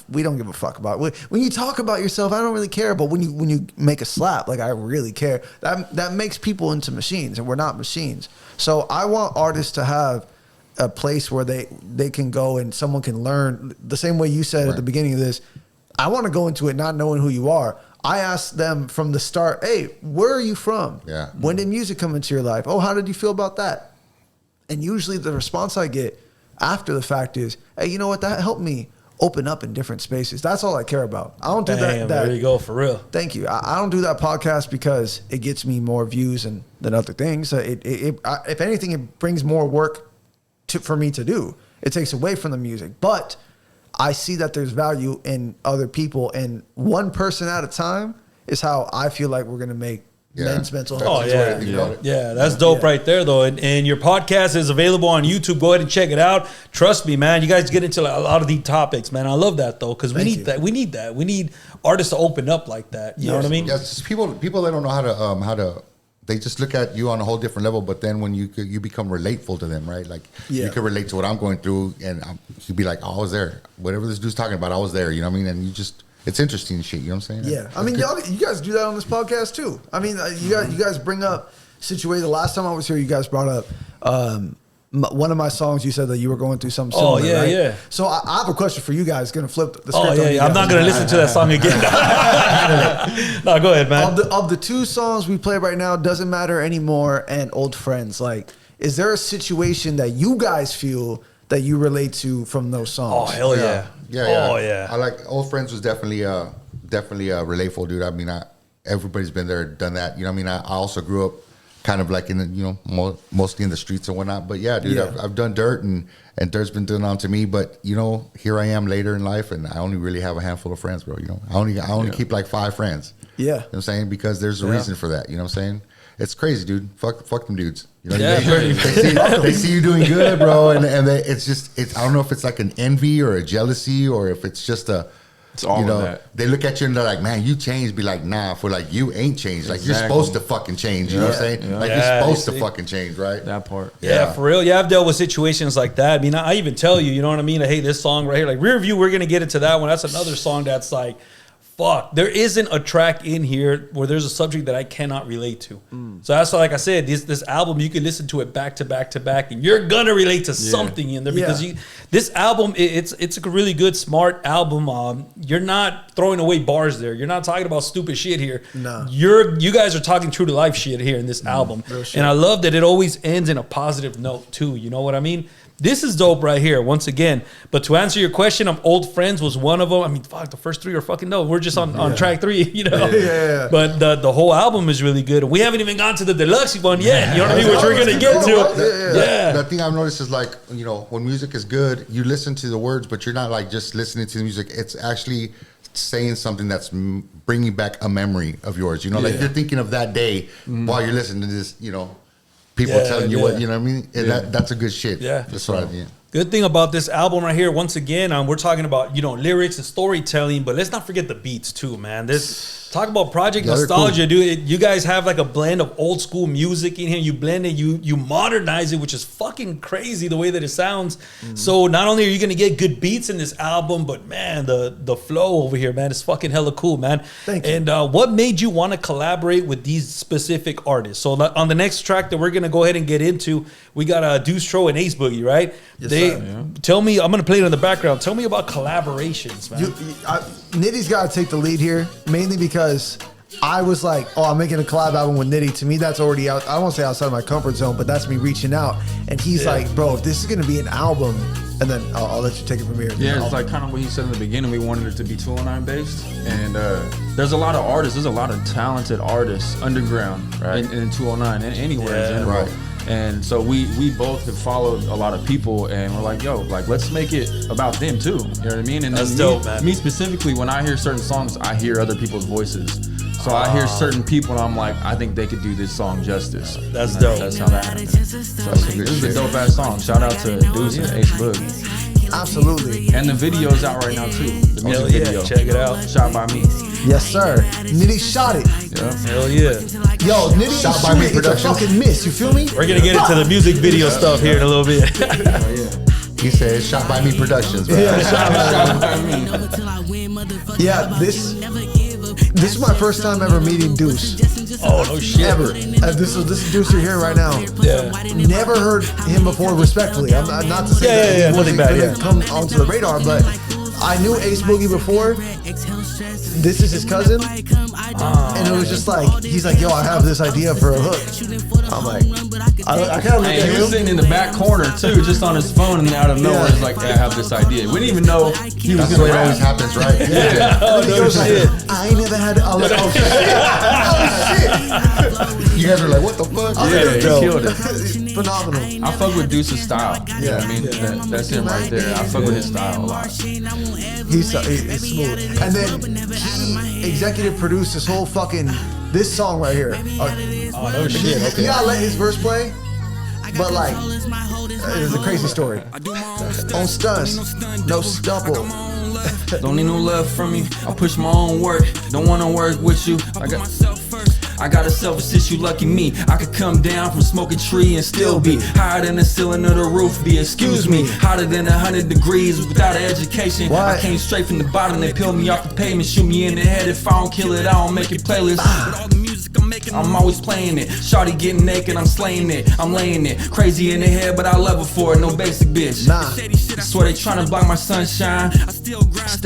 we don't give a fuck about it. When you talk about yourself, I don't really care. But when you make a slap, like, I really care. That makes people into machines, and we're not machines. So I want artists to have a place where they can go and someone can learn the same way you said at the beginning of this. I want to go into it not knowing who you are. I asked them from the start, hey, where are you from? Yeah. When did music come into your life? Oh, how did you feel about that? And usually the response I get after the fact is, hey, you know what? That helped me open up in different spaces. That's all I care about. I don't do Damn, that. there you go, for real. Thank you. I don't do that podcast because it gets me more views than other things. If anything, it brings more work for me to do. It takes away from the music. But I see that there's value in other people, and one person at a time is how I feel like we're going to make men's mental health. Oh, yeah. Yeah, that's dope right there, though. And your podcast is available on YouTube. Go ahead and check it out. Trust me, man. You guys get into a lot of these topics, man. I love that, though, because we need that. We need that. We need artists to open up like that. You know what I mean? Yeah, it's just people that don't know how to. They just look at you on a whole different level. But then when you become relateful to them, right? Like you can relate to what I'm going through, and you'd be like, oh, I was there. Whatever this dude's talking about, I was there. You know what I mean? And you just. It's interesting shit, you know what I'm saying? Yeah, I mean, you guys do that on this podcast too. I mean, you guys bring up situations. The last time I was here, you guys brought up one of my songs. You said that you were going through something similar. Oh, yeah, right? yeah. So I have a question for you guys. Going to flip the script. Oh, on yeah, you yeah. I'm guys. not going to listen to that song again. No, go ahead, man. Of the two songs we play right now, Doesn't Matter Anymore and Old Friends, like, is there a situation that you guys feel that you relate to from those songs? Oh, hell yeah. Yeah. Oh, yeah. I like Old Friends was definitely relatable, dude. I mean, everybody's been there, done that. You know what I mean? I also grew up kind of like in the, mostly in the streets and whatnot. But yeah, dude, Yeah. I've done dirt and dirt's been done on to me. But here I am later in life, and I only really have a handful of friends, bro. I only keep like 5 friends. Yeah. You know what I'm saying? Because there's a reason for that. You know what I'm saying? It's crazy, dude. Fuck them dudes. Yeah, they see you doing good, bro, and it's I don't know if it's like an envy or a jealousy or if it's just It's all of that. They look at you and they're like, man, you changed. Be like, nah, for like you ain't changed. Like you're Exactly. supposed to fucking change. You know what I'm saying? Yeah. Like Yeah, you're supposed you to see. fucking change, right? That part. Yeah, for real. Yeah, I've dealt with situations like that. I mean, I even tell you, you know what I mean? Like, hey, this song right here, like Rear View, we're going to get into that one. That's another song that's like, fuck. There isn't a track in here where there's a subject that I cannot relate to. So that's why, like I said, this album, you can listen to it back to back to back, and you're going to relate to something in there because this album, it's a really good, smart album. You're not throwing away bars there. You're not talking about stupid shit here. No. You guys are talking true to life shit here in this album. real shit. And I love that it always ends in a positive note too. You know what I mean? This is dope right here, once again. But to answer your question, Old Friends was one of them. I mean, fuck, the first three are fucking dope. We're just on track 3, you know? Yeah. But the whole album is really good. We haven't even gone to the deluxe one yet, you know what I mean? Which we're going to get to. The thing I've noticed is like, you know, when music is good, you listen to the words, but you're not like just listening to the music. It's actually saying something that's bringing back a memory of yours. You know, like you're thinking of that day while you're listening to this, you know, people telling you what, you know what I mean? And that's a good shit. Yeah. That's what I mean. Good thing about this album right here, once again, we're talking about, you know, lyrics and storytelling, but let's not forget the beats too, man. Talk about project nostalgia, cool. Dude. You guys have like a blend of old school music in here. You blend it, you modernize it, which is fucking crazy the way that it sounds. So not only are you gonna get good beats in this album, but man, the flow over here, man, is fucking hella cool, man. Thank you. And what made you want to collaborate with these specific artists? So on the next track that we're gonna go ahead and get into, we got Deuce Tro and Ace Boogie, right? Tell me, I'm gonna play it in the background. Tell me about collaborations, man. Nitty's got to take the lead here, mainly because I was like, oh, I'm making a collab album with Nitty. To me, that's already out. I won't say outside of my comfort zone, but that's me reaching out. And he's like, bro, if this is gonna be an album, and then I'll let you take it from here. Yeah, it's like kind of what he said in the beginning. We wanted it to be 209 based, and there's a lot of artists. There's a lot of talented artists underground, right, in 209 and anywhere in general. Right. And so we both have followed a lot of people, and we're like, yo, like let's make it about them too. You know what I mean? And that's dope, man. Me specifically, when I hear certain songs, I hear other people's voices. So I hear certain people, and I'm like, I think they could do this song justice. That's dope. That's how that happened. So this is a dope ass song. Shout out to Deuce and Ace Boogie. Absolutely. And the video's out right now too. The music video. Check it out. Shot by me. Yes, sir. Nitty shot it. Yeah. Hell yeah. Yo, Nitty Shot by me it's a production. fucking miss. You feel me? We're gonna get into the music video stuff here in a little bit. He said, "Shot by me Productions." Bro. Yeah, Shot by me. Yeah, this is my first time ever meeting Deuce. Oh no shit. Ever. This is Deuce you're hearing right now. Yeah. Never heard him before, respectfully. I'm not to say that he nothing wasn't bad, gonna come onto the radar, but I knew Ace Boogie before. This is his cousin. And it was just like, he's like, yo, I have this idea for a hook. I'm like, I kind of looked at He was him. sitting in the back corner too, just on his phone, and out of nowhere, it's like, I have this idea. We didn't even know he was That's the gonna way it rap. always happens, right? Yeah. And he goes like, I ain't never had. I was like, oh shit. You guys are like, what the fuck? Yeah, he killed it. It's phenomenal. I fuck with Deuce's style. You know what I mean? That's him right there. I fuck with his style a lot. He's smooth. And then he executive produced this whole fucking, this song right here. Oh no shit. You Okay. gotta let his verse play, but like, it's a crazy story. On stunts, no stumble. Don't need no love from you. I push my own work. Don't wanna work with you. I got a selfish issue, lucky me. I could come down from smoking tree and still be higher than the ceiling of the roof. Be excuse me, hotter than 100 degrees without an education. What? I came straight from the bottom. They peeled me off the pavement, shoot me in the head. If I don't kill it, I don't make it playlist. But all the music I'm making, I'm always playing it. Shawty getting naked, I'm slaying it. I'm laying it, crazy in the head, but I love her for it. No basic bitch. Nah. I swear they tryna block my sunshine. I still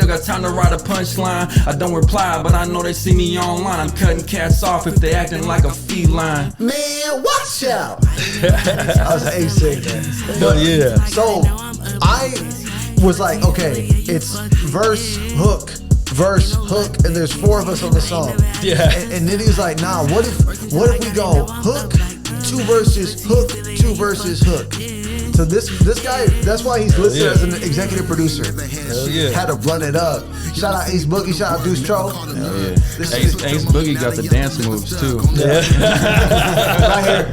got time to write a punchline. I don't reply, but I know they see me online. I'm cutting cats off if they acting like a feline. Man, watch out. I was like, sick, man. But yeah. So I was like, okay, it's verse, hook, and there's 4 of us on the song. Yeah. And Nitty was like, nah, what if we go hook, 2 verses, hook, 2 verses, hook. So this guy, that's why he's listed as an executive producer. Hell yeah. Had to run it up. Shout out Ace Boogie, shout out Deuce Tro. Hell yeah. Ace Boogie got the dance moves too.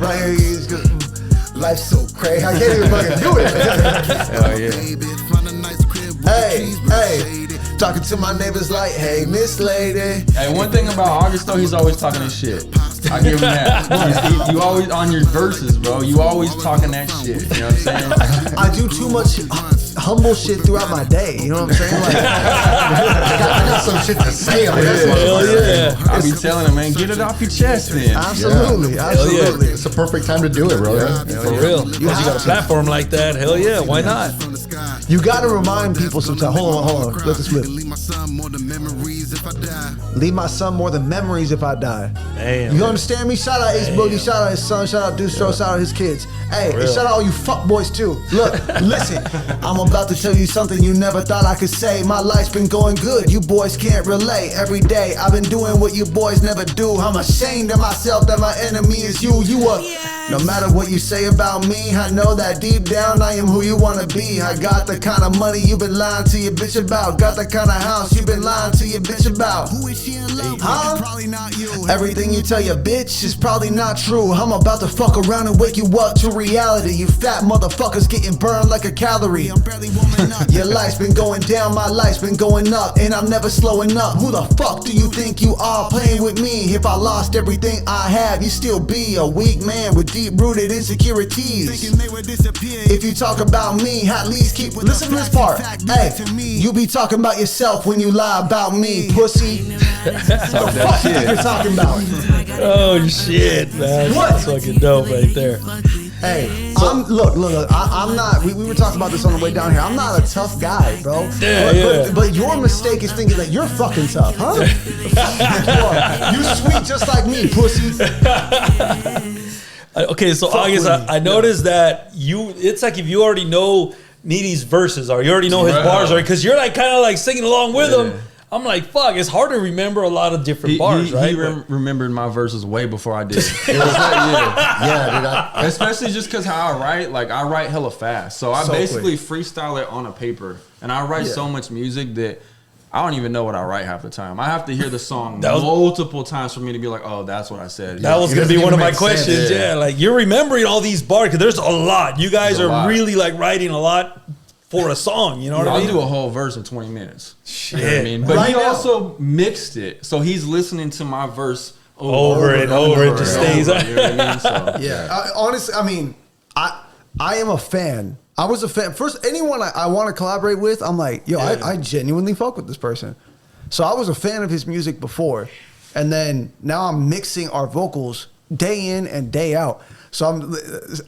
right here, he's good. Life's so crazy. I can't even fucking do it. Hell yeah. Hey, talking to my neighbors like, hey, Miss Lady. Hey, one thing about August though, he's always talking his shit. I give him that. You always on your verses, bro. You always talking that shit. You know what I'm saying? I do too much humble shit throughout my day. You know what I'm saying? Like, I got some shit to say on this one. Hell yeah. I be telling him, man, get it off your chest, then. absolutely. It's the perfect time to do it, bro. For real. You got a platform like that, hell yeah, why not? You gotta remind people sometimes. Hold on. Let this flip. Leave Leave my son more than memories if I die. Damn. You understand me? Shout out Ace Boogie, shout out his son, shout out Dustro, shout out his kids. Hey, and shout out all you fuck boys too. Look, listen, I'm about to tell you something you never thought I could say. My life's been going good, you boys can't relate. Every day I've been doing what you boys never do. I'm ashamed of myself that my enemy is you. No matter what you say about me, I know that deep down I am who you wanna be. I got the kind of money you've been lying to your bitch about. Got the kind of house you've been lying to your bitch about. Who is she in love with? Huh? Probably not you. Everything you tell your bitch is probably not true. I'm about to fuck around and wake you up to reality. You fat motherfuckers getting burned like a calorie. I'm barely warming up. Your life's been going down, my life's been going up, and I'm never slowing up. Who the fuck do you think you are playing with me? If I lost everything I have, you still be a weak man with deep-rooted insecurities. Thinking they would disappear. If you talk about me, at least keep listen to this part. Hey, you be talking about yourself when you lie about me, pussy. The fuck you think you're talking about? Oh shit, man. What? That's fucking dope right there. Hey, look. I'm not. We were talking about this on the way down here. I'm not a tough guy, bro. Yeah, but your mistake is thinking that you're fucking tough, huh? You sweet just like me, pussy. Okay, so Fuck August, with me. I noticed that it's like if you already know Nitty's verses or you already know his bars or because you're like kind of like singing along with him. I'm like, fuck, it's hard to remember a lot of different bars, right? He remembered my verses way before I did. It was like, Yeah, dude. especially just because how I write. Like, I write hella fast. So I basically freestyle it on a paper. And I write so much music that I don't even know what I write half the time. I have to hear the song multiple times for me to be like, oh, that's what I said. That was going to be one of my questions. sense. Yeah, like you're remembering all these bars because there's a lot. You guys are really like writing a lot for a song. You know what I mean? I'll do a whole verse in 20 minutes. Shit. You know what I mean? But Right he now. also mixed it. So he's listening to my verse Over and over. It just stays. You know what I mean? So, Yeah. Honestly, I mean, I am a fan. I was a fan. First, anyone I want to collaborate with, I'm like, yo, I genuinely fuck with this person. So I was a fan of his music before. And then now I'm mixing our vocals day in and day out. So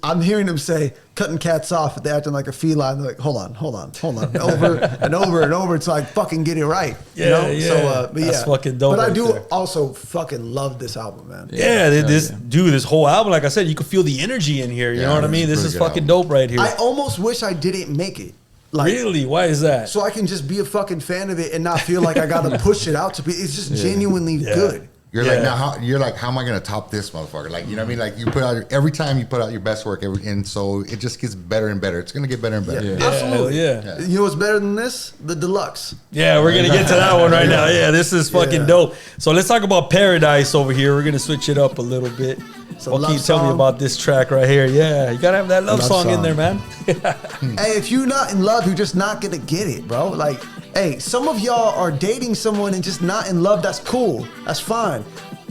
I'm hearing him say, cutting cats off, they're acting like a feline. They're like, hold on. Over and over and over. It's like, fucking get it right. You know? Yeah. So, but That's yeah. fucking dope But I right do there. also fucking love this album, man. Yeah, this whole album, like I said, you can feel the energy in here. You know what I mean? This pretty is good fucking album. dope right here. I almost wish I didn't make it. Like, Really? Why is that? so I can just be a fucking fan of it and not feel like I got to push it out to be. It's just genuinely good. You're like, now how am I gonna top this motherfucker? Like, you know what I mean? Like, you put out every time you put out your best work, and so it just gets better and better. It's gonna get better and better. Yeah. Yeah, Absolutely. yeah. You know what's better than this? The Deluxe. Yeah, we're gonna get to that one right now. Yeah, this is fucking Yeah. dope. So let's talk about Paradise over here. We're gonna switch it up a little bit. a What can love you tell me song. about this track right here? Yeah, you gotta have that love song in song. there, man. Hey, if you're not in love, you're just not gonna get it, bro. Like, hey, some of y'all are dating someone and just not in love. That's cool. That's fine.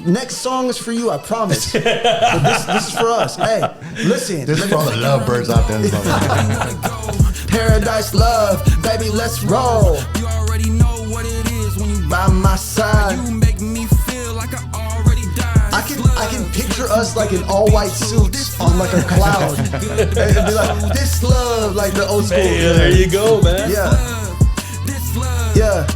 Next song is for you, I promise. But this is for us. Hey, listen. This is for all the lovebirds out there. Motherfucker. Paradise love, baby, let's roll. You already know what it is when you By my side. You make me feel like I already died. I can picture us like in all white suits on like a cloud. And be like, this love, like the old school. Hey, there you go, man. Yeah, This love. yeah.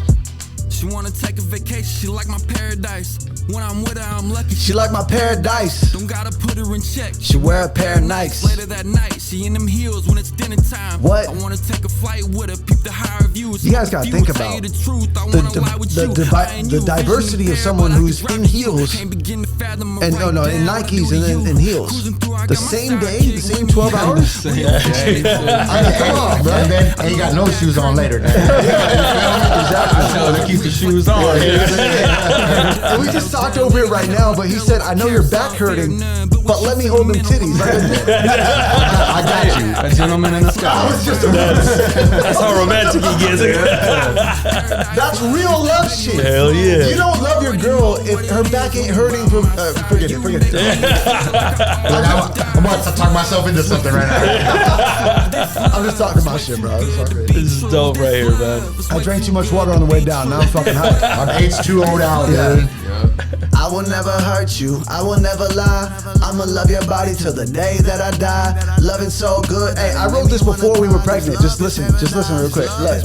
She wanna take a vacation, she like my paradise. When I'm with her, I'm lucky. She like my paradise. Don't gotta put her in check. She wear a pair of Nikes. Later that night, she in them heels when it's dinner time. What? I wanna take a flight with her, peep the higher views. You guys gotta If think would tell about you the truth, I wanna lie with you. I ain't the you, diversity vision of someone impaired, but I who's could in drive you. heels Can't begin to fathom a and in breakdown. Nikes Doing and in you. heels. Cruising through, I The got my same day, sidekick the same with 12 me. hours. I mean, come on, bro. And then and you got no shoes on later. Now. I tell her to keep the shoes on. And we just talked over it right now, but he said, I know your back hurting, but let me hold them titties. I got you. A gentleman in the I sky. was just a That's how romantic he gets. That's real love shit. Hell yeah. You don't love your girl if her back ain't hurting from. Forget it. I'm about to talk myself into something right now. I'm just talking about shit, bro. It's all good. This is dope right here, man. I drank too much water on the way down. Now I'm fucking high. I'm H2O'd out, Yeah. dude. I will never hurt you, I will never lie. I'ma love your body till the day that I die. Loving so good. Hey, I wrote this before we were pregnant. Just listen real quick. Look.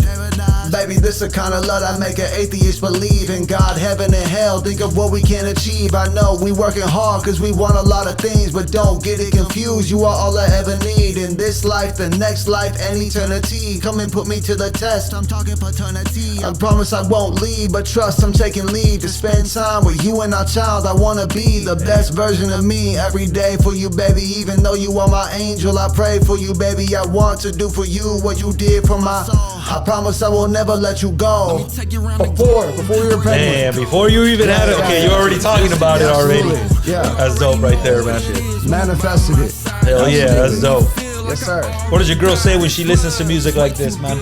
Baby, this the kind of love that make an atheist believe in God, heaven, and hell. Think of what we can achieve. I know we working hard cause we want a lot of things, but don't get it confused. You are all I ever need in this life, the next life, and eternity. Come and put me to the test. I'm talking paternity. I promise I won't leave, but trust I'm taking leave to spend time with you and our child. I wanna be the best version of me every day for you, baby. Even though you are my angel, I pray for you, baby. I want to do for you what you did for my. I promise I will never let you go. Take you around the Before we were pregnant. Damn, before you even had it, okay, you're already talking about it already. Absolutely. Yeah. That's dope right there, man. Manifested it. Hell yeah, that's dope. Yes, sir. What does your girl say when she listens to music like this, man?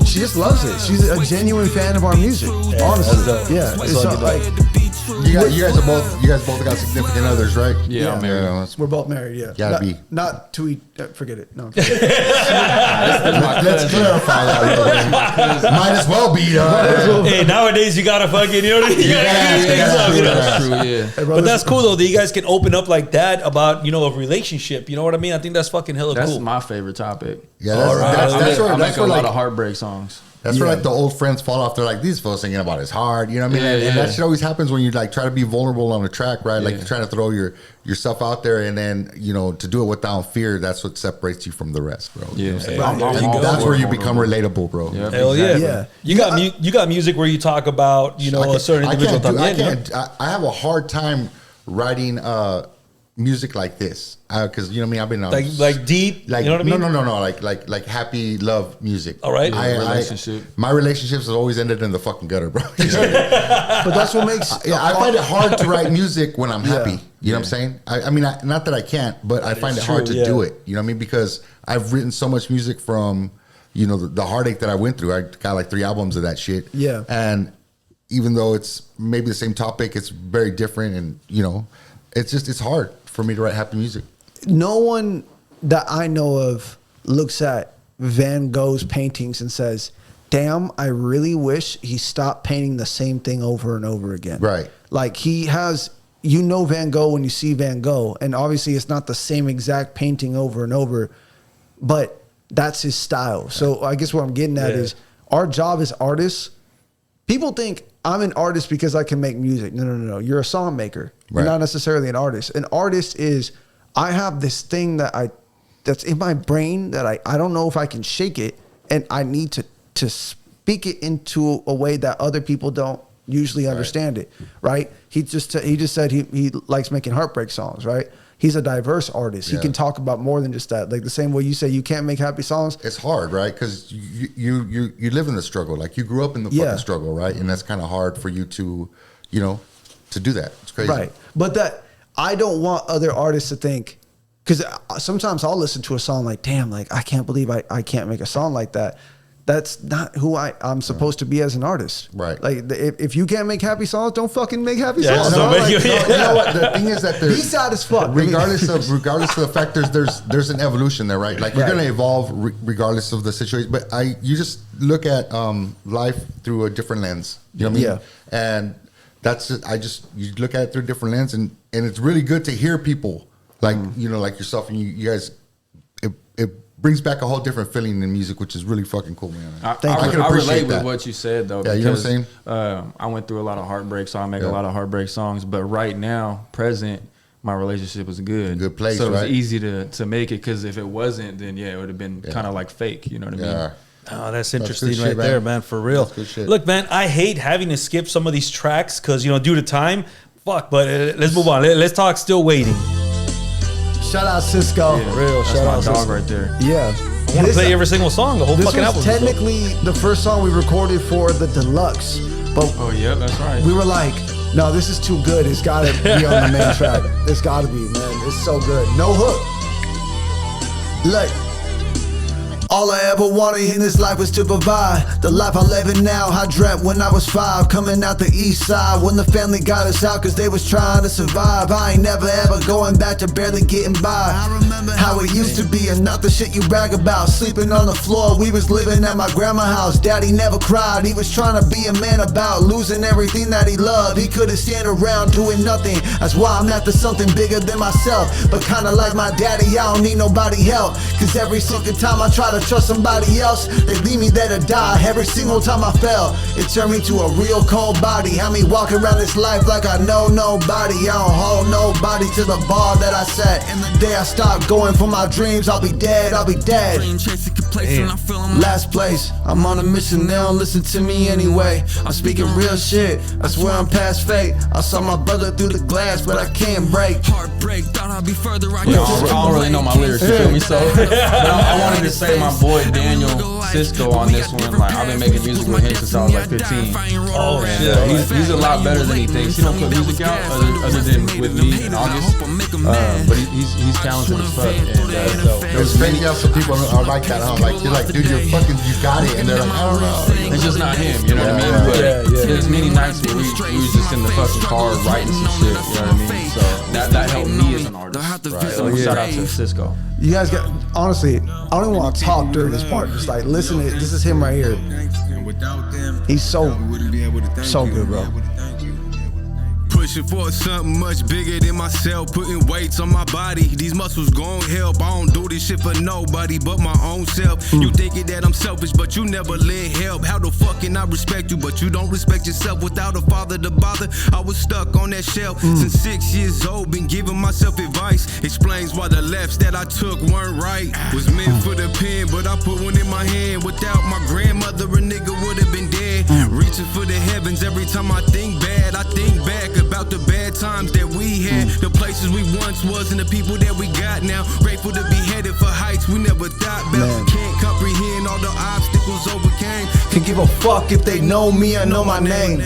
She just loves it. She's a genuine fan of our music. Honestly. that's dope. Yeah. That's It's all not you like You guys both got significant others, right? Yeah, I'm married. that's- we're both married, yeah. Gotta be. Not to eat. Forget it. No. Let's clarify that real quick. Might as well be. Hey, nowadays you gotta fucking, you know what I mean? You gotta keep things up, you know? That's true, yeah. But that's cool though that you guys can open up like that about, you know, a relationship. You know what I mean? I think that's fucking hella That's cool. my favorite topic. Yeah, that's I where make a like lot of heartbreak songs. that's where like the old friends fall off. They're like, these folks singing about his heart, you know what I mean? Yeah, And yeah. that shit always happens when you like try to be vulnerable on a track, right? Like you're trying to throw yourself out there, and then to do it without fear. That's what separates you from the rest, bro. You know what I'm saying? I'm all That's for where you vulnerable. become relatable, bro. Yeah, Hell yeah. exactly. Yeah. You got music where you talk about, you know, a certain individual I have a hard time writing music like this because you know what I mean. I've been on like deep, like you know what I mean? no, like happy love music. All right. Relationship. My relationships have always ended in the fucking gutter, bro. But that's what makes. Yeah, I find it hard to write music when I'm happy. You know what I'm saying? I mean, not that I can't, but I find it hard to do it. You know what I mean? Because I've written so much music from, the heartache that I went through. I got like 3 albums of that shit. Yeah. And even though it's maybe the same topic, it's very different. And, it's hard for me to write happy music. No one that I know of looks at Van Gogh's paintings and says, damn, I really wish he stopped painting the same thing over and over again. Right. Like he has, Van Gogh when you see Van Gogh, and obviously it's not the same exact painting over and over, but that's his style. So I guess what I'm getting at is our job as artists, people think I'm an artist because I can make music. No. You're a song maker. You're not necessarily an artist. An artist is, I have this thing that's in my brain that I don't know if I can shake it, and I need to speak it into a way that other people don't usually understand it, right? He just said he likes making heartbreak songs, right? He's a diverse artist. He can talk about more than just that. Like the same way you say you can't make happy songs. It's hard, right? Because you live in the struggle. Like you grew up in the fucking struggle, right? And that's kind of hard for you to, to do that. It's crazy. Right. But that I don't want other artists to think, because sometimes I'll listen to a song like, damn, like I can't believe I can't make a song like that. That's not who I'm supposed to be as an artist. Right. Like if you can't make happy songs, don't fucking make happy songs. You know what? The thing is that be sad as fuck. regardless of the fact, there's an evolution there, right? Like you're gonna evolve regardless of the situation. But you just look at life through a different lens. You know what I mean? Yeah. And that's just, you look at it through a different lens, and it's really good to hear people like like yourself and you guys. It brings back a whole different feeling in music, which is really fucking cool, man. I can relate appreciate with that. what you said though. Yeah, you know what I'm saying? I went through a lot of heartbreak, so I make a lot of heartbreak songs. But right now, present, my relationship is good. Good place, so right? it's easy to make it, because if it wasn't, then it would have been kind of like fake. You know what I mean? Yeah. Oh, that's interesting good right shit, man. there, man. For real. That's good shit. Look, man, I hate having to skip some of these tracks because, due to time. Fuck, but let's move on. Let's talk Still Waiting. Shout out Cisco. Yeah, real, that's shout my out dog Cisco. right there. Yeah. I want to play every single song, the whole This fucking was album. technically the first song we recorded for the Deluxe, but Oh yeah, that's right. we were like, no, this is too good. It's got to be on the main track. It's got to be, man. It's so good. No hook. Look. All I ever wanted in this life was to provide the life I live in now. I dreamt when I was 5, coming out the east side when the family got us out cause they was trying to survive. I ain't never ever going back to barely getting by. I remember How it used to be and not the shit you brag about. Sleeping on the floor, we was living at my grandma's house. Daddy never cried, he was trying to be a man about losing everything that he loved. He couldn't stand around doing nothing. That's why I'm after something bigger than myself. But kinda like my daddy, I don't need nobody help. Cause every single time I try to to trust somebody else. They leave me there to die. Every single time I fell, it turned me to a real cold body. Had me walking around this life like I know nobody. I don't hold nobody to the bar that I set. And the day I stop going for my dreams, I'll be dead, I'll be dead. Last place, I'm on a mission, they don't listen to me anyway. I'm speaking real shit, I swear I'm past fate. I saw my brother through the glass, but I can't break. Heartbreak, thought I'd be further. I don't really know my lyrics, you feel me? So but I wanted to say my boy Daniel Cisco on this one. Like, I've been making music with him since I was like 15. Oh shit. Yeah, he's a lot better than he thinks. He don't put music out other than with me in August. But he's talented as fuck. And It was crazy how some people are like that. Huh? Like you're like, dude, you got it, and they're like, I don't know. it's just not him, you know what I mean? But there's many nights where we was just in the fucking car writing some shit, you know what I mean? So that helped me as an artist. Right. So shout out to Cisco. You guys got, honestly, I don't even want to talk during this part. Just like, listen to it. This is him right here. He's so good, bro. Pushing for something much bigger than myself, putting weights on my body. These muscles gon' help. I don't do this shit for nobody but my own self. You thinking that I'm selfish, but you never let help. How the fuck can I respect you, but you don't respect yourself? Without a father to bother, I was stuck on that shelf since 6 years old. Been giving myself advice. Explains why the lefts that I took weren't right. Was meant for the pen, but I put one in my hand. Without my grandmother, a nigga would've been dead. Reaching for the heavens every time I think bad. I think back about the bad times that we had, the places we once was, and the people that we got now. Grateful to be headed for heights we never thought about. Can't comprehend all the obstacles overcame. Can give a fuck if they know me or know my name.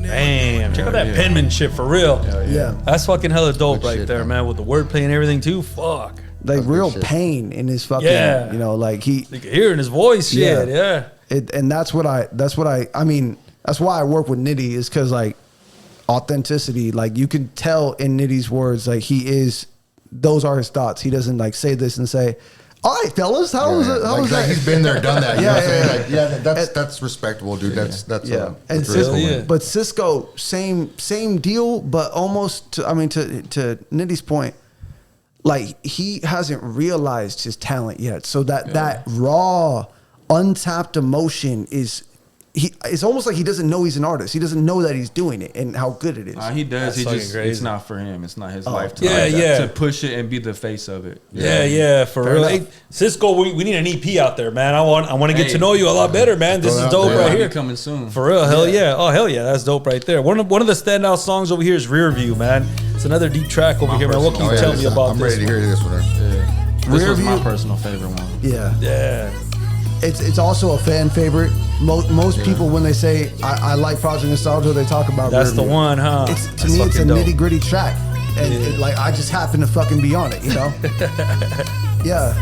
Damn, check out that penmanship for real. Yeah. That's fucking hella dope Good right shit, there, man, with the wordplay and everything too. Fuck. Like real shit. pain in his fucking, Yeah. you know, like he, You can hear it in his voice, shit, yeah. And that's why I work with Nitty, is because like authenticity, like you can tell in Nitty's words, like those are his thoughts. He doesn't like say this and say, all right, fellas, how was it? How was that? He's been there, done that. You know what I'm saying? Yeah. Like, that's respectable, dude. That's And that's Cisco, real, yeah. man. but Cisco, same deal, but almost to Nitty's point, like he hasn't realized his talent yet. So that raw, untapped emotion is. It's almost like he doesn't know he's an artist. He doesn't know that he's doing it and how good it is. He does. That's It's not for him. It's not his life Yeah, to push it and be the face of it. Yeah, for real. Hey, Cisco, we need an EP out there, man. I want to get to know you a lot better, man. This is dope right here. Coming soon. For real, hell yeah. Oh, hell yeah, that's dope right there. One of the standout songs over here is Rear View, man. It's another deep track over here, man. What can you tell me about I'm this? ready to hear this one. This was my personal favorite one. Yeah. It's also a fan favorite. Most people, when they say I like Project Nostalgia, they talk about That's Rear the View. one, huh? To me, it's a nitty gritty track, and like I just happen to fucking be on it, you know? Yeah.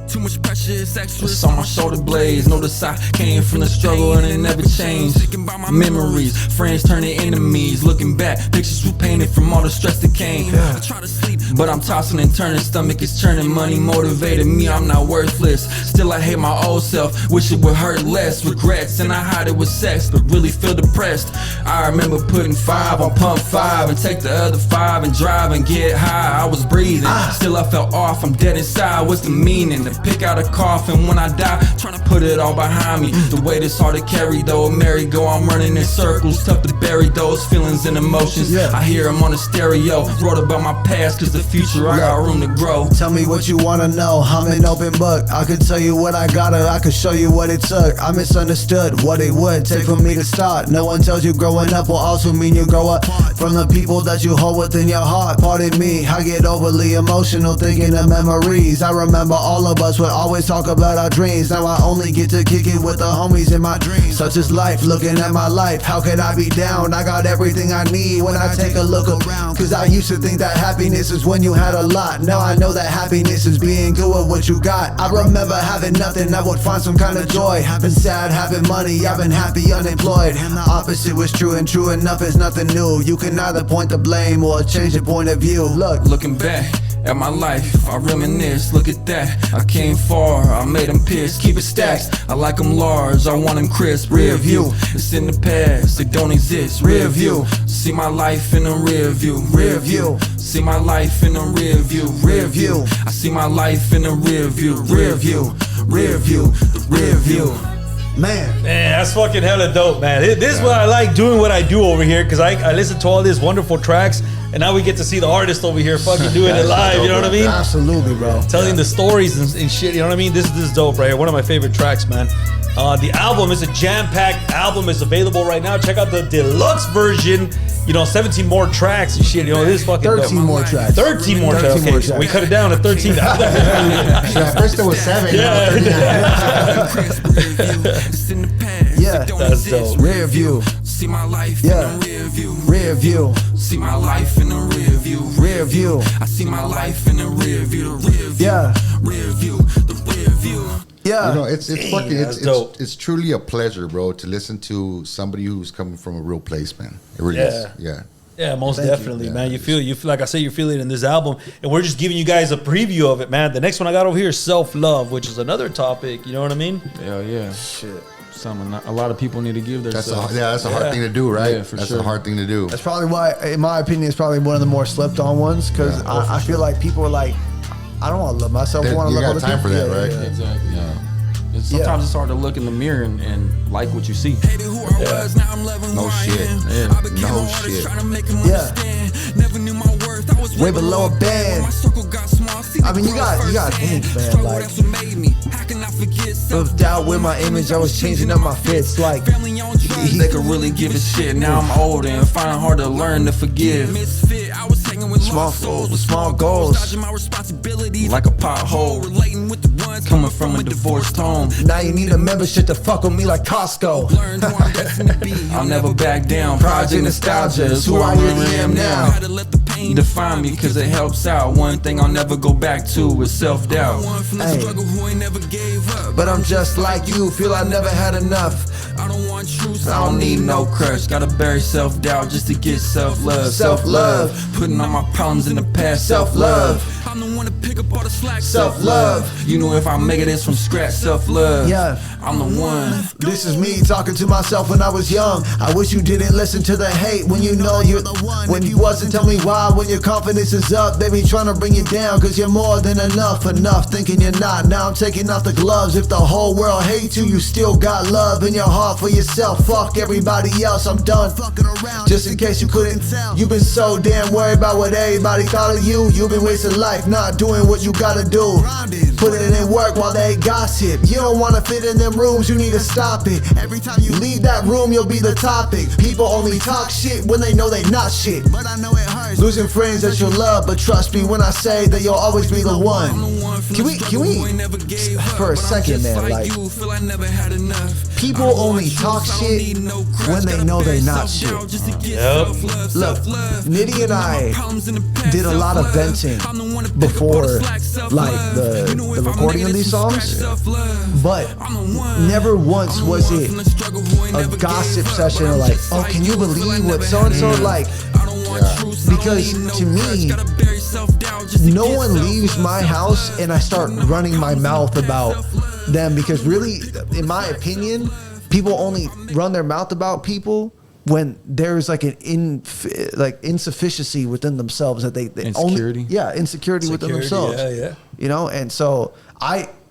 Too much pressure, it's extra. It's on my shoulder blades. Notice I came from the struggle and it never changed. Thinking about my Memories, friends turning enemies. Looking back, pictures were painted from all the stress that came. I try to sleep, But I'm tossing and turning, stomach is churning. Money motivated me, I'm not worthless. Still I hate my old self, wish it would hurt less. Regrets and I hide it with sex, but really feel depressed. I remember putting 5 on pump 5 and take the other 5 and drive and get high. I was breathing, still I felt off, I'm dead inside. What's the meaning? To pick out a coffin when I die, trying to put it all behind me. The weight is hard to carry though, a merry-go, I'm running in circles. Tough to bury those feelings and emotions. I hear them on the stereo, wrote about my past cause the future I got room to grow. Tell me what you wanna know, I'm an open book. I could tell you what I got, or I could show you what it took. I misunderstood what it would take for me to start. No one tells you growing up will also mean you grow up from the people that you hold within your heart. Pardon me, I get overly emotional thinking of memories. I remember all of us would always talk about our dreams. Now I only get to kick it with the homies in my dreams. Such is life, looking at my life, how could I be down? I got everything I need when I take a look around. Cause I used to think that happiness is when you had a lot. Now I know that happiness is being good with what you got. I remember having nothing, I would find some kind of joy. I've been sad, having money, I've been happy, unemployed. And the opposite was true, and true enough is nothing new. You can either point the blame or change your point of view. Look, Looking back at my life. I reminisce, look at that. I came far, I made them piss. Keep it stacked, I like them large, I want them crisp. Rear view, it's in the past, it don't exist. Rear view, see my life in the rear view. Rear view, see my life in the rear view. Rear view, I see my life in the rear view. Rear view, rear view, the rear view. Man, that's fucking hella dope, man. This is what I like doing what I do over here, because I listen to all these wonderful tracks, and now we get to see the artist over here fucking doing it live, you know what I mean? absolutely, bro. Telling the stories and shit, you know what I mean? This is dope right here. One of my favorite tracks, man. The album is a jam-packed album. It's available right now. Check out the deluxe version. 17 more tracks and shit. This is fucking 13 dope. more tracks. 13 more 13 tracks. Okay, more so we tracks. cut it down to 13. At first it was 7. Yeah. Yeah, That's dope. rear view. See my life Yeah. in the rear view. Rear view. See my life in the rear view. Rear view. I see my life in the rear view. The rear view. Yeah. Rear view. The rear view. Yeah. It's fucking that's dope. it's truly a pleasure, bro, to listen to somebody who's coming from a real place, man. It really Yeah. is. Yeah. Yeah, most Thank you. definitely, Yeah, man. it You is. feel like I say, you feel it in this album, and we're just giving you guys a preview of it, man. The next one I got over here is self-love, which is another topic. You know what I mean? Hell yeah. Shit. Something a lot of people need to give That's themselves. a hard thing to do, right? Yeah, for that's sure. a hard thing to do. That's probably why, in my opinion, it's probably one of the more slept on ones, because I feel like people are like, I don't want to love myself. I want to You love got other time for people. that, right? Exactly. Sometimes it's hard to look in the mirror and like what you see. Hated who I was, now I'm loving No who I shit. am. Yeah. I became No an artist, shit. trying to make him Yeah. understand. Never knew my worth, I was Way below a band. My circle got small, see I the mean, you growth got firsthand. think, man, Struggle, like- that's what made me. How can I forget Self-doubt with my image, I was changing up my fits. Like, Family on drugs, They could really give a shit. Now I'm older and find it hard to learn to forgive. misfit. I was hanging with Small lost souls goals, with small small goals. goals. Dodging my responsibilities Like a pothole. relating with the ones Coming from a divorced home. now you need a membership to fuck with me like Costco. learned who I'm destined to be. I'll never back down. Project nostalgia is who I really am now. Had to let the pain Define me because it helps out. One thing I'll never go back to is self-doubt. one from the Hey. struggle who ain't never gave up. But I'm just like you, feel I never had enough. I don't want truth. I don't need no crush. Gotta bury self-doubt just to get self-love. Self-love. Putting all my problems in the past. Self-love. I'm the one to pick up all the slack. Self-love. You know if I make it, it's from scratch. Self-love. Yeah. I'm the one. This is me talking to myself when I was young. I wish you didn't listen to the hate when you know you're the one. When you wasn't, tell me why. When your confidence is up, they be trying to bring you down. Cause you're more than enough. Enough thinking you're not. Now I'm taking off the gloves. If the whole world hates you, you still got love in your heart for yourself. Fuck everybody else, I'm done fucking around. Just in case you couldn't tell, you've been so damn worried about what everybody thought of you. You've been wasting life not doing what you gotta do. Putting it in work while they gossip. You don't wanna fit in them rooms, you need to stop it. Every time you leave that room, you'll be the topic. People only talk shit when they know they not shit. But I know it hurts losing friends that you love, but trust me when I say that you'll always be the one. Can we for a second, man, like, people only talk shit when they know they not shit. Yep. Look, Nitty and I did a lot of venting before, like, the recording of these songs, but never once was it a gossip session or like, oh, can you believe what so-and-so like? Because to me, no one leaves my house and I start running my mouth about them, because really, in my opinion, people only run their mouth about people when there's like an insufficiency within themselves, that they Insecurity. only, insecurity within themselves. Yeah. You know, and so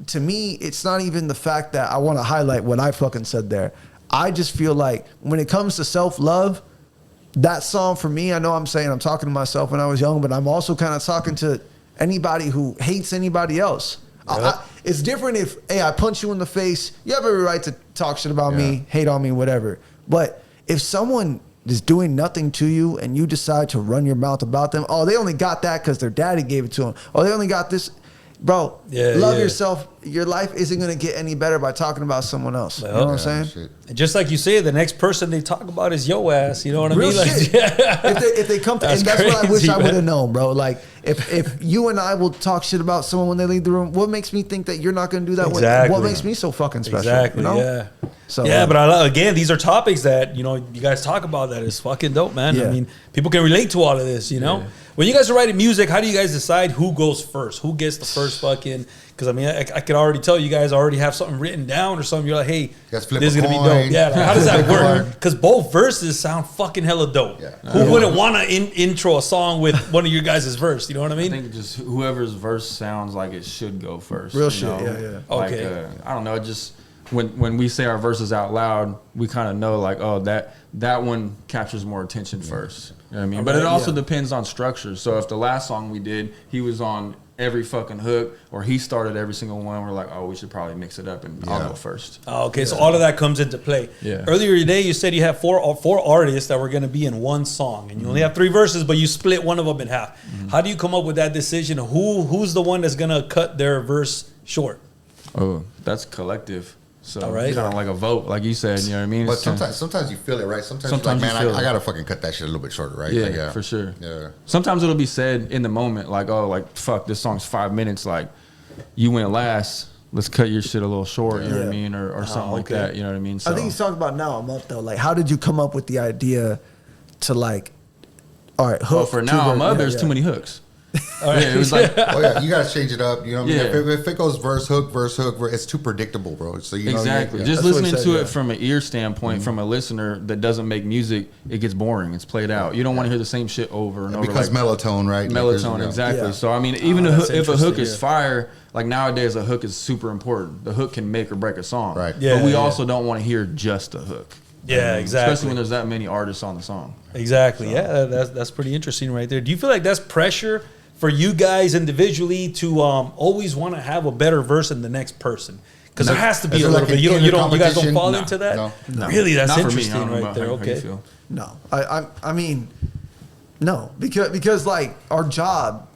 to me, it's not even the fact that I want to highlight what I fucking said there. I just feel like when it comes to self-love, that song for me, I know I'm saying I'm talking to myself when I was young, but I'm also kind of talking to anybody who hates anybody else. Yep. It's different if, hey, I punch you in the face, you have every right to talk shit about me, hate on me, whatever. But if someone is doing nothing to you and you decide to run your mouth about them, oh, they only got that because their daddy gave it to them. Oh, they only got this. Bro, love yourself. Your life isn't going to get any better by talking about someone else. You know what I'm saying? Shit. And just like you say, the next person they talk about is yo ass. You know what I Real mean? shit. Like, If they come to, That's and that's what I wish crazy, I would have man. known, bro. Like, if you and I will talk shit about someone when they leave the room, what makes me think that you're not going to do that? Exactly. What makes me so fucking special? Exactly. You know? Yeah. So yeah, but again, these are topics that you guys talk about that is fucking dope, man. Yeah. I mean, people can relate to all of this. When you guys are writing music, how do you guys decide who goes first? Who gets the first fucking? Because I mean, I could already tell you guys already have something written down or something. You're like, hey, this is gonna be dope. Yeah, like, how does that work? Because both verses sound fucking hella dope. Yeah. Who wouldn't want to intro a song with one of your guys' verse? You know what I mean? I think just whoever's verse sounds like it should go first. Real shit. Yeah. Like, Okay. I don't know. Just when we say our verses out loud, we kind of know like, oh, that one captures more attention first. You know what I mean? Okay, but it also depends on structure. So if the last song we did, he was on every fucking hook, or he started every single one, we're like, oh, we should probably mix it up, and I'll go first. Oh, okay, so all of that comes into play. Yeah. Earlier today, you said you have four artists that were going to be in one song, and you only have 3 verses, but you split one of them in half. How do you come up with that decision? Who's the one that's going to cut their verse short? Oh, that's collective. So All right. kind of like a vote, like you said. You know what I mean? But sometimes you feel it, right? Sometimes you're Sometimes like, you man, feel I it. gotta fucking cut that shit a little bit shorter, right? Yeah, Like, for sure. Yeah. Sometimes it'll be said in the moment, like, oh, like, fuck, this song's 5 minutes. Like, you went last. Let's cut your shit a little short, you know what I mean? Or something like that, you know what I mean? So I think he's talking about now a month though. Like, how did you come up with the idea to like, all right, hook? well, for now, I'm up, there's too many hooks. Yeah, it was like, Oh yeah, you gotta change it up. You know what I mean? Yeah. If it goes verse, hook, it's too predictable, bro. So you know exactly. Yeah. Just That's what listening he said, to yeah. it from an ear standpoint, from a listener that doesn't make music, it gets boring. It's played out. You don't want to hear the same shit over and over. Because like, melatonin, right? melatonin, Like, exactly. Yeah. So I mean, even that's if a hook interesting, is fire, like nowadays, a hook is super important. The hook can make or break a song. Right. Yeah, but we yeah. also don't want to hear just a hook. Yeah, exactly. Especially when there's that many artists on the song. Exactly. Yeah, that's pretty interesting right there. Do you feel like that's pressure for you guys individually to always want to have a better verse than the next person? Because there has to be Is a it little like bit. an You guys don't competition? fall No. into that. No. Really, that's Not for me. I interesting don't know right about there. how you Okay. feel. No, I mean, no, because like our job,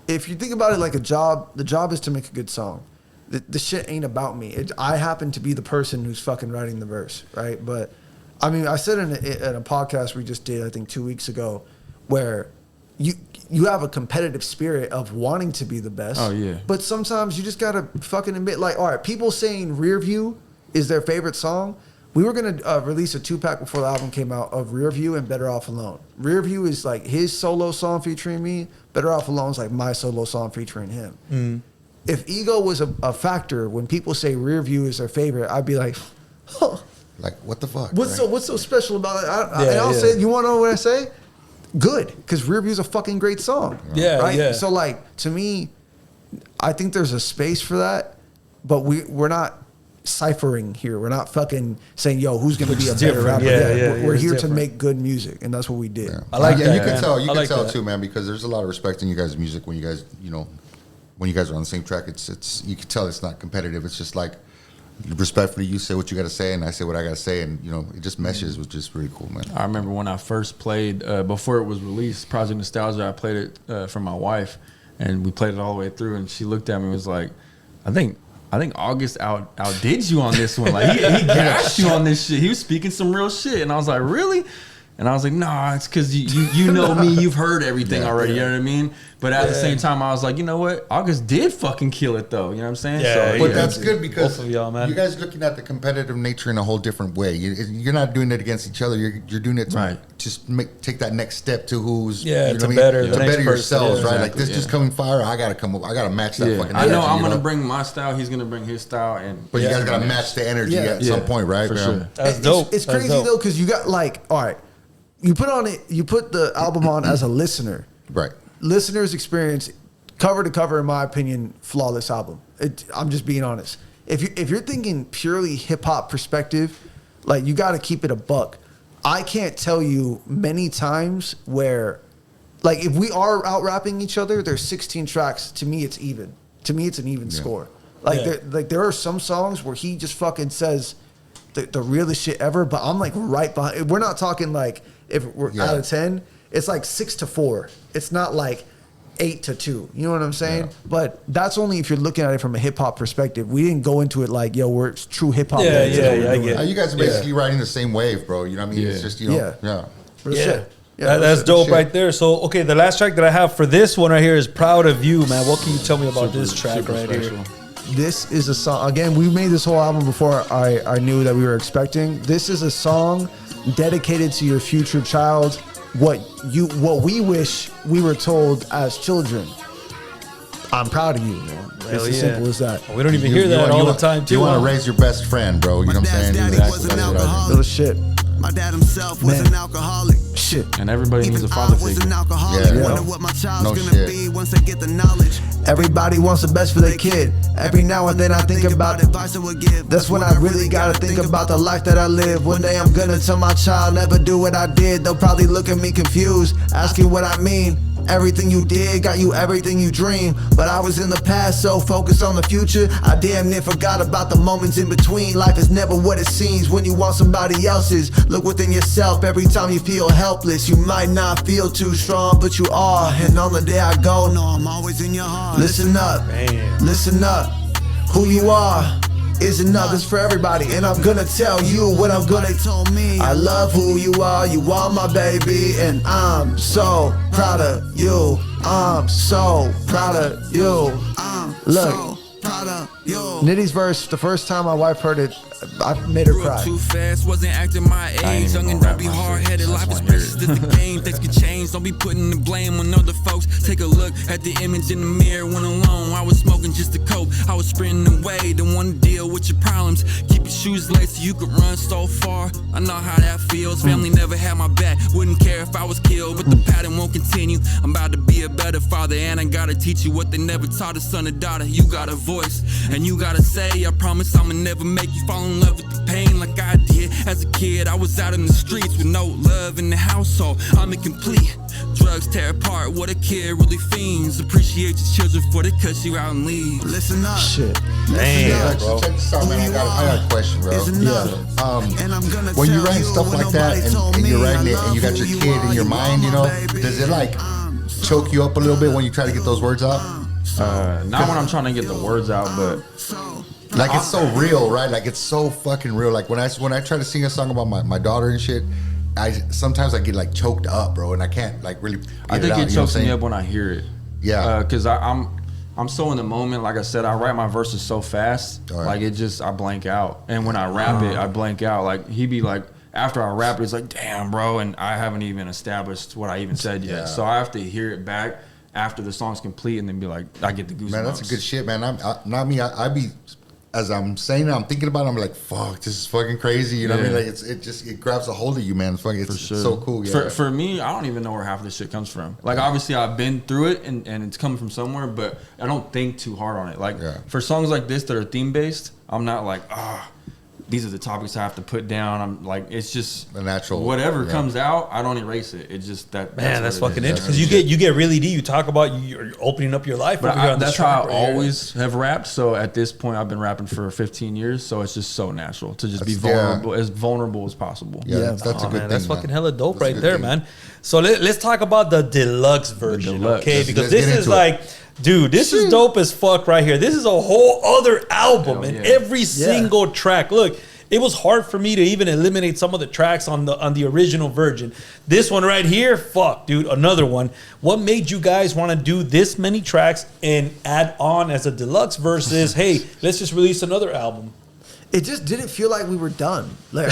if you think about it like a job, the job is to make a good song. The shit ain't about me. I happen to be the person who's fucking writing the verse, right? But I mean, I said in a podcast we just did, I think 2 weeks ago, where you have a competitive spirit of wanting to be the best. Oh, yeah. But sometimes you just gotta fucking admit, like, all right, people saying Rear View is their favorite song. We were gonna release a 2-pack before the album came out of Rear View and Better Off Alone. Rear View is like his solo song featuring me. Better Off Alone is like my solo song featuring him. Mm. If ego was a factor, when people say Rear View is their favorite, I'd be like, huh, Like what the fuck? what's so special about it? Yeah, I'll yeah. say, you want to know what I say? Good, because Rear View is a fucking great song. Yeah, right. yeah. So like to me, I think there's a space for that, but we're not ciphering here. We're not fucking saying, yo, who's going to be a better different. rapper? Yeah, We're it's here different. to make good music, and that's what we did. I like yeah, that, you can man. tell. You I can like tell that. too, man, because there's a lot of respect in you guys' music when you guys, when you guys are on the same track. It's you can tell it's not competitive. It's just like respectfully, you say what you got to say, and I say what I got to say, and it just meshes, which is really cool, man. I remember when I first played, before it was released, Project Nostalgia, I played it for my wife, and we played it all the way through, and she looked at me and was like, I think August outdid you on this one. Like, he gassed you on this shit. He was speaking some real shit. And I was like, really? And I was like, nah, it's because you know me. You've heard everything already. You know what I mean? But at the same time, I was like, you know what? August did fucking kill it, though. You know what I'm saying? Yeah, But that's good because Both of y'all, man. you guys are looking at the competitive nature in a whole different way. You're not doing it against each other. You're doing it to just take that next step to who's Yeah, you know to what I mean? better to the next better yourselves, person. right? Yeah, Like this just coming fire. I gotta come up. I gotta match that fucking. I energy, know I'm you going to bring my style. He's going to bring his style. But you guys gotta match the energy at some point, right? For man? sure. That's dope. It's That's crazy dope. though, because you got like, all right, you put the album on as a listener. Right. Listener's experience, cover to cover, in my opinion, flawless album. I'm just being honest. If you're thinking purely hip hop perspective, like you got to keep it a buck. I can't tell you many times where, like, if we are out rapping each other, there's 16 tracks. To me, it's even. To me, it's an even score. Like, there are some songs where he just fucking says the realest shit ever, but I'm like right behind. We're not talking like if we're out of 10, it's like 6-4. It's not like 8-2. You know what I'm saying? Yeah. But that's only if you're looking at it from a hip hop perspective. We didn't go into it like, yo, we're true hip hop. Yeah, I get it. You guys are basically riding the same wave, bro. You know what I mean? It's just Yeah. yeah. Real Yeah. shit. That's dope right there. So, okay, the last track that I have for this one right here is Proud of You, man. What can you tell me about this track right here? This is a song, again, we made this whole album before I knew that we were expecting. This is a song dedicated to your future child, what we wish we were told as children. I'm proud of you, man. It's as simple as that. We don't even hear that all the time, too. You want to raise your best friend, bro. You know what I'm saying? daddy was an alcoholic. Little shit. My dad himself was an alcoholic. Shit. And everybody needs a Even father I was figure. an alcoholic. Yeah. Wonder what my child's No gonna shit. be once they get the knowledge. Everybody wants the best for their kid. Every now and then I think about advice I would give. That's when I really gotta think about the life that I live. One day I'm gonna tell my child never do what I did. They'll probably look at me confused, asking what I mean. Everything you did got you everything you dream. But I was in the past, so focused on the future, I damn near forgot about the moments in between. Life is never what it seems when you want somebody else's. Look within yourself every time you feel helpless. You might not feel too strong, but you are. And on the day I go, No, I'm always in your heart. listen up, listen up. Who you are is enough. It's for everybody, and I'm gonna tell you what I'm gonna. They told me I love who you are my baby, and I'm so proud of you. I'm so proud of you. I'm Look. so proud of you. Nitty's verse, the first time my wife heard it, I made her Grew up cry. too fast, wasn't acting my age. Young and don't be hard-headed, life is precious to the game. Things can change, don't be putting the blame on other folks. Take a look at the image in the mirror when alone. I was smoking just to cope, I was sprinting away. Don't want to deal with your problems. Keep your shoes laced so you can run so far. I know how that feels, family never had my back. Wouldn't care if I was killed, but the pattern won't continue. I'm about to be a better father, and I gotta teach you what they never taught a son or daughter. You got a voice, and you gotta say, I promise I'ma never make you fall in love with the pain like I did. As a kid, I was out in the streets with no love in the household. I'm incomplete. Drugs tear apart what a kid really fiends. Appreciate your children before they cut you out and leave. Listen up. Shit. Damn, bro. Check this out, man. I got a question, bro. Is enough. And I'm gonna When you're tell writing you stuff what like that, nobody told and you're me. writing I it, and you got love your who kid in your are mind, you my know, baby. does it like choke you up a little bit when you try to get those words out? Not when I'm trying to get the words out, but Like it's so real, right? Like it's so fucking real. Like when I try to sing a song about my daughter and shit, sometimes I get like choked up, bro, and I can't like really. I think it chokes me up when I hear it. Yeah. Because I'm so in the moment. Like I said, I write my verses so fast. All right. Like it just, I blank out. And when I rap it, I blank out. Like he be like, after I rap it, it's like, damn, bro. And I haven't even established what I even said yet. Yeah. So I have to hear it back after the song's complete and then be like, I get the goosebumps. Man, that's a good shit, man. Not me. I be, as I'm saying it, I'm thinking about it, I'm like, fuck, this is fucking crazy. You know what I mean? Like it grabs a hold of you, man. It's so cool. Yeah. For me, I don't even know where half of this shit comes from. Like obviously I've been through it and it's coming from somewhere, but I don't think too hard on it. Like for songs like this that are theme based, I'm not like, these are the topics I have to put down. I'm like, it's just the natural. Whatever comes out, I don't erase it. It just that. Man, that's what fucking it is. interesting. Because you get really deep. You talk about you're opening up your life. But over here on that's this how I track right here. always have rapped. So at this point, I've been rapping for 15 years. So it's just so natural to just be That's- vulnerable as possible. Yeah, that's a good man, thing. that's fucking man. hella dope That's a right good there, thing. man. So let's talk about the deluxe version, deluxe. okay? Let's Because get this is into it. like, dude, this is dope as fuck right here. This is a whole other album, Hell and yeah. every single track. Look, it was hard for me to even eliminate some of the tracks on the original version. This one right here, fuck, dude, another one. What made you guys want to do this many tracks and add on as a deluxe versus, hey, let's just release another album? It just didn't feel like we were done. Like,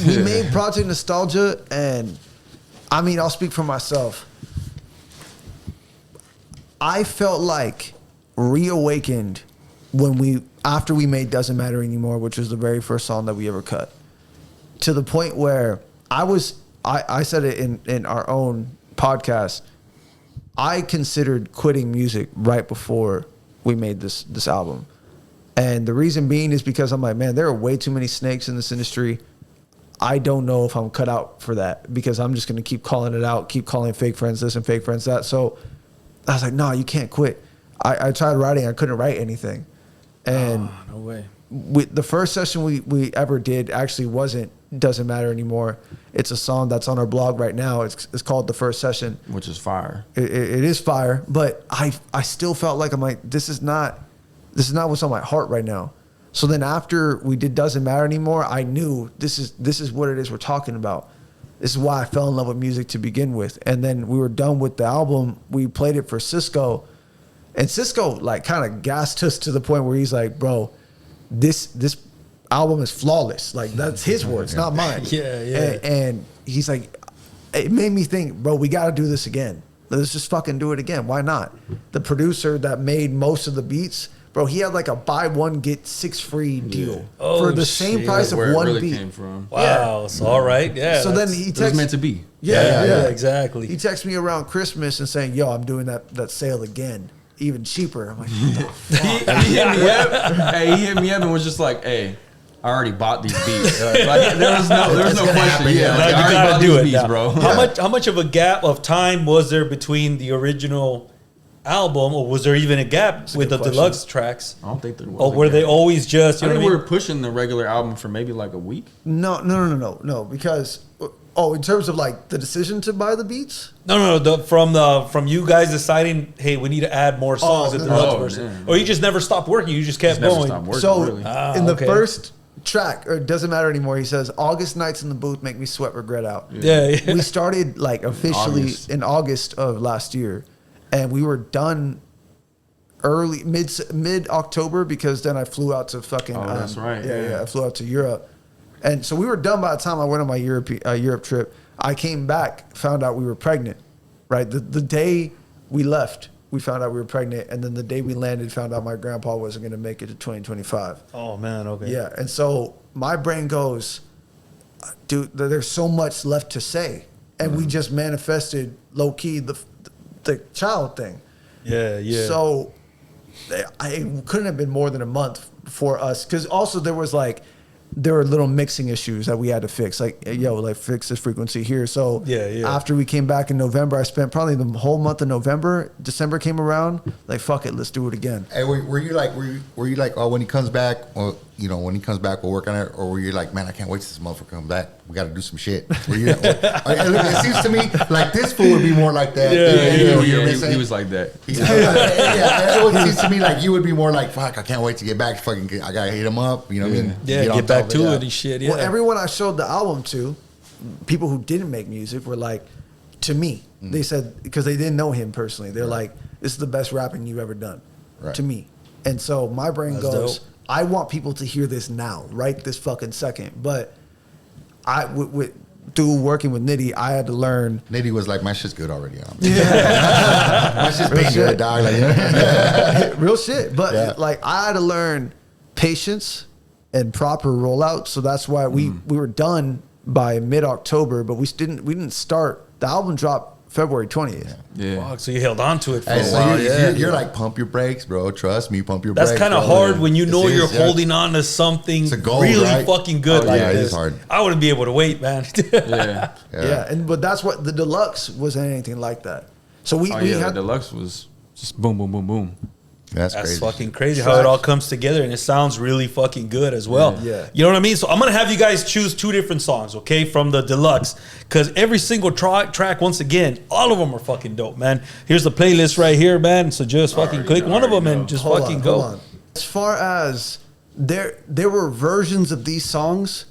we made Project Nostalgia, and I mean, I'll speak for myself. I felt like reawakened after we made Doesn't Matter Anymore, which was the very first song that we ever cut, to the point where I said it in our own podcast, I considered quitting music right before we made this album. And the reason being is because I'm like, man, there are way too many snakes in this industry. I don't know if I'm cut out for that, because I'm just going to keep calling it out, keep calling fake friends this and fake friends that. So I was like, no, you can't quit. I tried writing. I couldn't write anything. And no way. The first session we ever did actually wasn't Doesn't Matter Anymore. It's a song that's on our blog right now. It's called The First Session. Which is fire. It is fire, but I still felt like I'm like, this is not what's on my heart right now. So then after we did Doesn't Matter Anymore, I knew this is what it is we're talking about. this is why I fell in love with music to begin with. And then we were done with the album. We played it for Cisco, and Cisco like kind of gassed us to the point where he's like, bro, this album is flawless. Like, that's his words, not mine. Yeah. And he's like, it made me think, bro, we got to do this again. Let's just fucking do it again. Why not? The producer that made most of the beats, bro, he had like a buy one get 6 free deal for the same price of Where one it really beat. came from. Wow. So all right. Yeah. So then that's- he It was texted, meant to be. Yeah, exactly. He texted me around Christmas and saying, yo, I'm doing that sale again, even cheaper. I'm like, what the fuck? He hit me up. Hey, he hit me up and was just like, hey, I already bought these beats. Like, there was no question. happen, Yeah, yeah. like, Now I you already gotta bought do these it beats, now. bro. How much of a gap of time was there between the original album, or was there even a gap with the good question. deluxe tracks? I don't think there was. Or were they always just, I you know think what I we mean? were pushing the regular album for maybe like a week. No, because, in terms of like the decision to buy the beats? No, from you guys deciding, hey, we need to add more songs to the deluxe version. man. Or you just never stopped working, you just kept Never going. stopped working, So really. in the okay. first track, or it doesn't matter anymore, he says, August nights in the booth make me sweat regret out. Yeah. We started like officially August. in August of last year, and we were done early mid October, because then I flew out to fucking that's right, I flew out to Europe, and so we were done by the time I went on my Europe trip. I came back, found out we were pregnant. Right, the day we left, we found out we were pregnant, and then the day we landed, found out my grandpa wasn't going to make it to 2025. Oh man, okay. Yeah, and so my brain goes, dude, there's so much left to say, and we just manifested low key the child thing. Yeah. So it couldn't have been more than a month for us, because also there were little mixing issues that we had to fix, like fix this frequency here. So Yeah. after we came back in November, I spent probably the whole month of November. December came around, like, fuck it, let's do it again. Hey, were you like, oh, when he comes back, or when he comes back, we'll work on it, or were you like, man, I can't wait till this motherfucker comes back, we got to do some shit? Were you? It seems to me like this fool would be more like that. He was like that. It seems to me like you would be more like, fuck, I can't wait to get back. Fucking, I gotta hit him up. You know what I mean? Yeah, on get back top to of it and shit. Yeah. Well, everyone I showed the album to, people who didn't make music, were like, to me, they said, because they didn't know him personally, they're like, this is the best rapping you've ever done, to me. And so my brain That's goes, dope. I want people to hear this now, right this fucking second. But through working with Nitty, I had to learn. Nitty was like, my shit's good already. My shit's been good, dog. Like, Real shit. But Yeah. like, I had to learn patience and proper rollout. So that's why we were done by mid-October, but we didn't start. The album dropped February 20th. Yeah. Fuck, so you held on to it for Hey, a so while. you're like, pump your brakes, bro. Trust me, pump your That's brakes. kind of bro. hard when you know It you're is, yeah. holding on to something It's a goal, really right? fucking good Oh, like yeah, it this. is hard. I wouldn't be able to wait, man. Yeah. Yeah, but that's what the deluxe wasn't anything like that. So we The had deluxe was just boom, boom, boom, boom. That's That's crazy. fucking crazy how it all comes together, and it sounds really fucking good as well. Yeah. You know what I mean? So I'm gonna have you guys choose 2 different songs, okay, from the deluxe, because every single track, once again, all of them are fucking dope, man. Here's the playlist right here, man. So just fucking click one of them and just Hold fucking on, go. hold on. As far as there were versions of these songs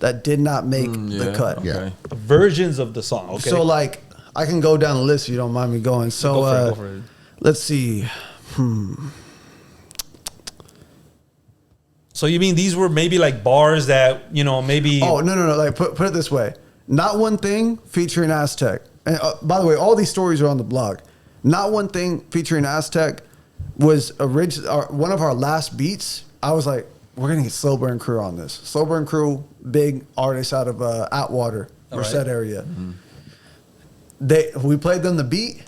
that did not make the cut. Yeah. Versions of the song, okay? So like, I can go down the list if you don't mind me going. So Go for it. let's see. So you mean these were maybe like bars that, maybe... Oh, no. Like, put it this way. Not One Thing featuring Aztec. And by the way, all these stories are on the blog. Not One Thing featuring Aztec was one of our last beats. I was like, we're going to get Slow Burn Crew on this. Slow Burn Crew, big artist out of Atwater, Merced area. We played them the beat,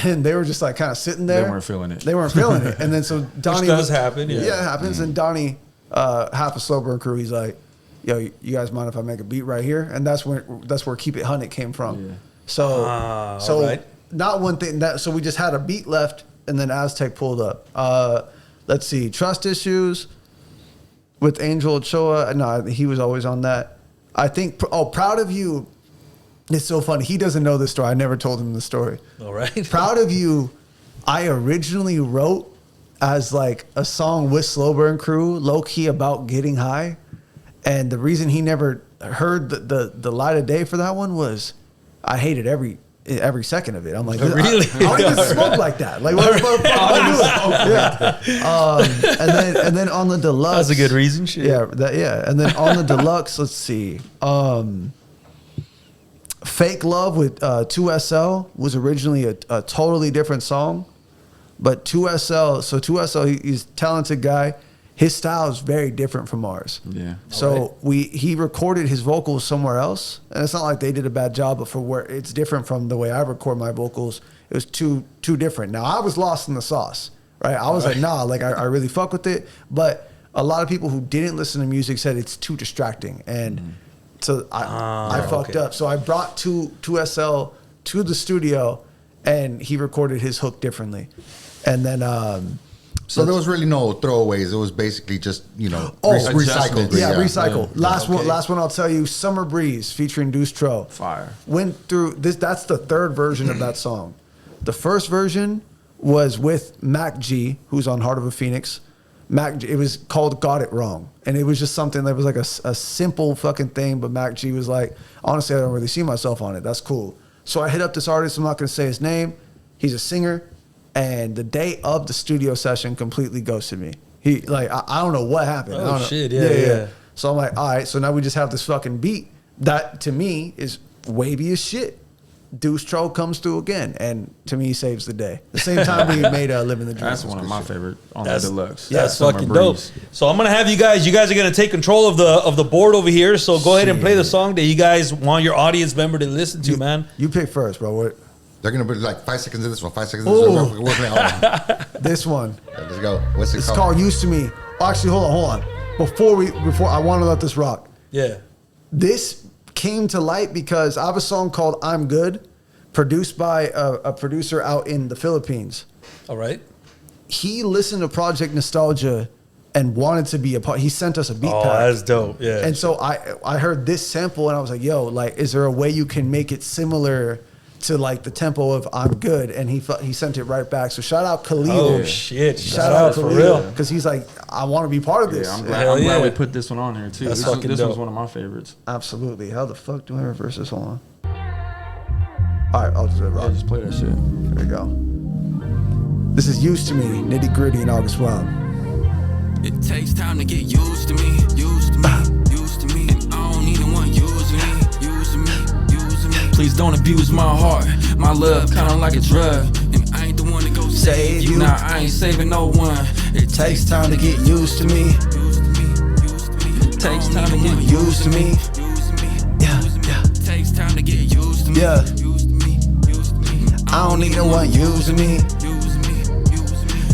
and they were just like kind of sitting there. They weren't feeling it. They weren't feeling it. And then so Donnie... does happen, yeah. Yeah, it happens. And Donnie, half a Slow Burn Crew, he's like, yo, you guys mind if I make a beat right here? And that's where Keep It 100 came from. Yeah. So all right. Not one thing so we just had a beat left, and then Aztec pulled up. Let's see, Trust Issues with Angel Ochoa. No, he was always on that. I think. Proud of You. It's so funny. He doesn't know this story. I never told him the story. All right. Proud of You, I originally wrote as like a song with Slow Burn Crew, low key about getting high. And the reason he never heard the light of day for that one was, I hated every second of it. I'm like, Really? I don't even smoke like that. Like, what the fuck am I doing? Yeah. And then on the deluxe, That's a good reason. Shit. Yeah. And then on the deluxe, let's see. Fake Love with 2SL was originally a totally different song, but 2SL, he's a talented guy. His style is very different from ours. Yeah. So he recorded his vocals somewhere else, and it's not like they did a bad job, but for where it's different from the way I record my vocals, it was too different. Now I was lost in the sauce, right? I was like, nah, like I really fuck with it, but a lot of people who didn't listen to music said it's too distracting, and so I fucked up. So I brought 2SL to the studio, and he recorded his hook differently, and then. So there was really no throwaways. It was basically just, recycled. Yeah, recycled. Yeah. Last one I'll tell you, Summer Breeze featuring Deuce Tro. Fire. Went through this. That's the third version of that song. The first version was with Mac G, who's on Heart of a Phoenix. It was called Got It Wrong. And it was just something that was like a simple fucking thing, but Mac G was like, honestly, I don't really see myself on it. That's cool. So I hit up this artist. I'm not going to say his name. He's a singer. And the day of the studio session completely ghosted me. He I don't know what happened. I don't know. Shit, yeah. So I'm like, all right, so now we just have this fucking beat that to me is wavy as shit. Deuce Tro comes through again, and to me saves the day. The same time we made Living the Dream. That's one of my favorite on the deluxe. That's Summer fucking Breeze. dope. So I'm gonna have you guys are gonna take control of the board over here. So go ahead and play the song that you guys want your audience member to listen to, man. You pick first, bro. What? They're going to be like 5 seconds of this one, 5 seconds of this one. We're working it on. This one. Yeah, let's go. What's it It's called? called Used to Me. Actually, hold on. Before I want to let this rock. Yeah. This came to light because I have a song called I'm Good, produced by a producer out in the Philippines. All right. He listened to Project Nostalgia and wanted to be a part. He sent us a beat Oh, pack. that's dope. Yeah. And so I heard this sample and I was like, yo, like, is there a way you can make it similar to like the tempo of I'm Good? And he sent it right back. So shout out Khalil. Oh shit! Shout out for Khalil, real. because he's like, I want to be part of this. Yeah, I'm Hell glad yeah. we put this one on here too. That's This fucking was dope. one of my favorites. Absolutely. How the fuck do I reverse this? Hold on. All right, I'll just Yeah, rock. just play that shit. There we go. This is Used to Me, Nitty-Gritty, and August Wild. It takes time to get used to me, used to me, used to me. And I don't even want using me, using me, using me. Please don't abuse my heart, my love kinda like a drug. And I ain't the one to go save you. Nah, I ain't saving no one. It takes time to get used to me, used to me, used to me. It takes time to get used to me, used to me, yeah, yeah. It takes time to get used to me, Yeah. used to me, used to me. I don't need no one using me.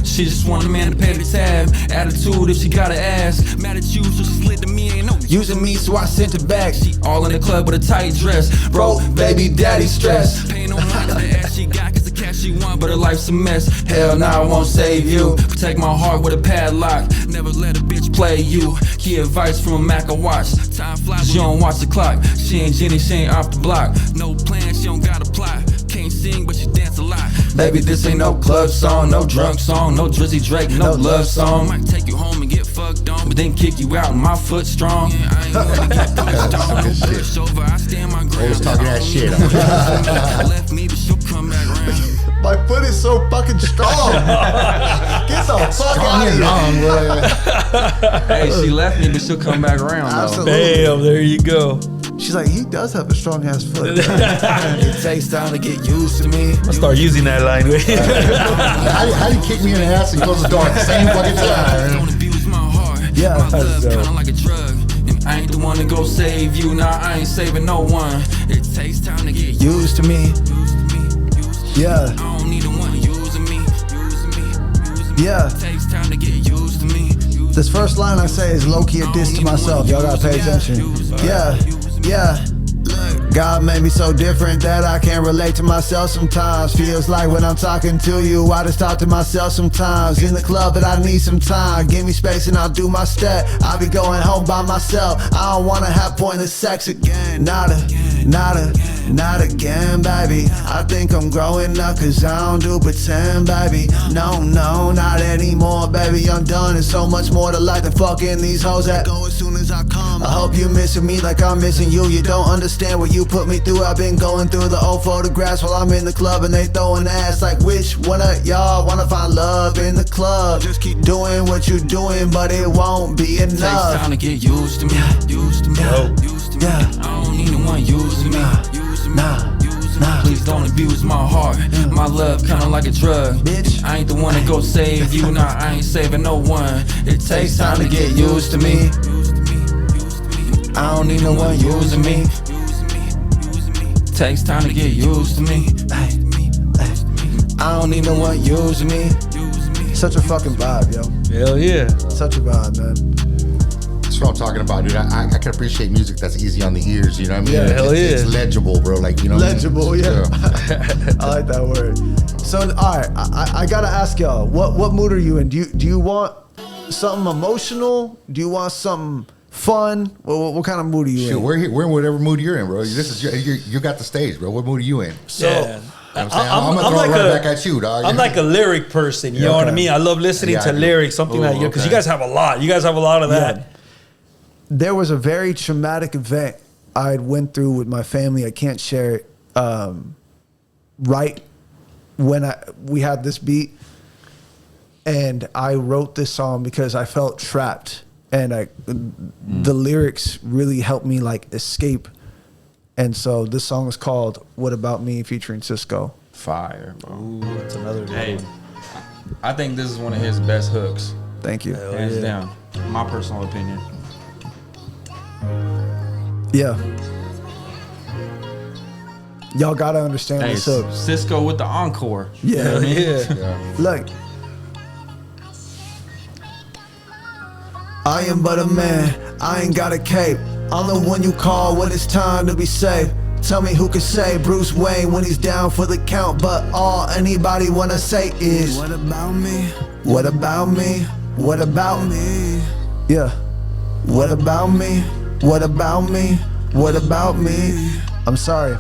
She just want a man to pay the tab. Attitude if she gotta ask. Mad at you, so she slid to me. Ain't no using me, so I sent it back. She all in the club with a tight dress. Bro, baby, daddy stress. Paying no mind to the ass she got, cause the cash she want, but her life's a mess. Hell nah, I won't save you. Protect my heart with a padlock. Never let a bitch play you. Key advice from a Mac I watch. Time flies, she don't watch the clock. She ain't Jenny, she ain't off the block. No plan, she don't got a plot. Can't sing, but she dance a lot. Baby, this ain't no club song, no drunk song, no Drizzy Drake, no love song. Might take you home and get fucked on, But then kick you out and my foot strong. yeah, I ain't wanna get pushed on. No push over, I stand my ground. Always talking that shit. Left me, but she'll come back round. My foot is so fucking strong. Get the fuck out of here. Hey, she left me, but she'll come back around though. Absolutely. Damn, there you go. She's like, he does have a strong ass foot. It takes time to get used to me. I'll start using that line. How do you kick me in the ass and close the door at the same fucking Don't time? abuse my heart. Yeah, my love dope. kinda like a drug. And I ain't the one to go save you. Nah, I ain't saving no one. It takes time to get Used to me. used to me, used to me. Yeah. I don't need a one using me, using me, using me. Yeah. It takes time to get used to me. Used This first line I say is low key a diss to myself. Y'all gotta pay attention. Yeah, yeah. God made me so different that I can't relate to myself sometimes. Feels like when I'm talking to you, I just talk to myself sometimes. In the club, but I need some time. Give me space and I'll do my step. I'll be going home by myself. I don't wanna have pointless sex again. Not again, baby. I think I'm growing up cause I don't do pretend, baby. No, not anymore, baby. I'm done. There's so much more to life than fucking these hoes that Go as soon as I come. I hope you missing me like I'm missing you. You don't understand what you put me through. I've been going through the old photographs while I'm in the club and they throwing ass. Like which one of y'all wanna find love in the club? Just keep doing what you doing, but it won't be Takes enough. time to get used to me. Used to me. Used to me. Yeah. I don't need no one using me. Using me. Using me. Please don't abuse my heart. My love kinda like a drug. Bitch. I ain't the one to go save you. Nah, I ain't saving no one. It takes time to get used to me. I don't need no one using me. Takes time to get used to me. I don't need no one using me. Such a fucking vibe, yo. Hell yeah. Such a vibe, man. That's what I'm talking about, dude. I can appreciate music that's easy on the ears. You know what I mean? Yeah, hell yeah. It's legible, bro. Like, you know. Legible, what I mean? yeah. I like that word. So, all right, I gotta ask y'all, what mood are you in? Do you want something emotional? Do you want something fun? What kind of mood are you Shoot, in? we're in whatever mood you're in, bro. This is you got the stage, bro. What mood are you in? So You know what I'm saying? I'm gonna throw like it right back at you, dog. I'm like a lyric person. You Yeah, know what I okay. mean? I love listening Yeah, to I do. lyrics, something like you, because you guys have a lot. You guys have a lot of that. There was a very traumatic event I went through with my family. I can't share it. Right when we had this beat, and I wrote this song because I felt trapped, and the lyrics really helped me like escape. And so this song is called "What About Me" featuring Cisco. Fire, bro. Ooh, that's another good Hey, one. I think this is one of his best hooks, Thank you. hands yeah. down. My personal opinion. Yeah. Y'all gotta understand Hey, this hook. Cisco with the encore. Yeah. You know what I mean? Yeah. Look. I am but a man, I ain't got a cape. I'm the one you call when it's time to be safe. Tell me who can say Bruce Wayne when he's down for the count, but all anybody wanna say is What about me? what about me? What about me? Yeah. What about me? What about me? What about me? I'm sorry.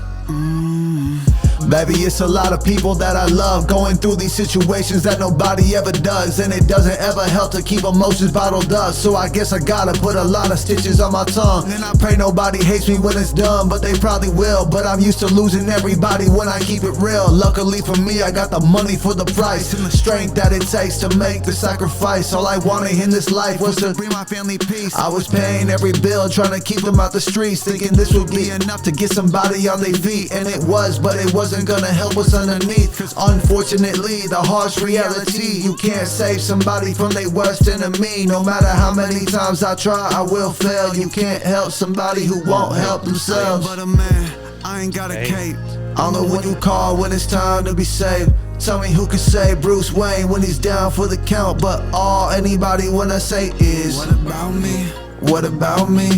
Baby, it's a lot of people that I love going through these situations that nobody ever does, and it doesn't ever help to keep emotions bottled up. So I guess I gotta put a lot of stitches on my tongue. And I pray nobody hates me when it's done, but they probably will. But I'm used to losing everybody when I keep it real. Luckily for me, I got the money for the price and the strength that it takes to make the sacrifice. All I wanted in this life was to Bring my family peace. I was paying every bill, trying to keep them out the streets, thinking this would be enough to get somebody on their feet. And it was, but it wasn't gonna help us underneath. Cause unfortunately, the harsh reality, you can't save somebody from their worst enemy. No matter how many times I try, I will fail. You can't help somebody who won't help themselves. But a man, I ain't got a cape. I'm the one you call when it's time to be saved. Tell me who can say Bruce Wayne when he's down for the count, but all anybody wanna say is What about me? what about me?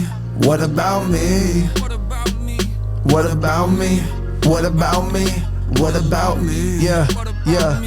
What about me? What about me? What about me? What about me? What about me? Yeah, yeah.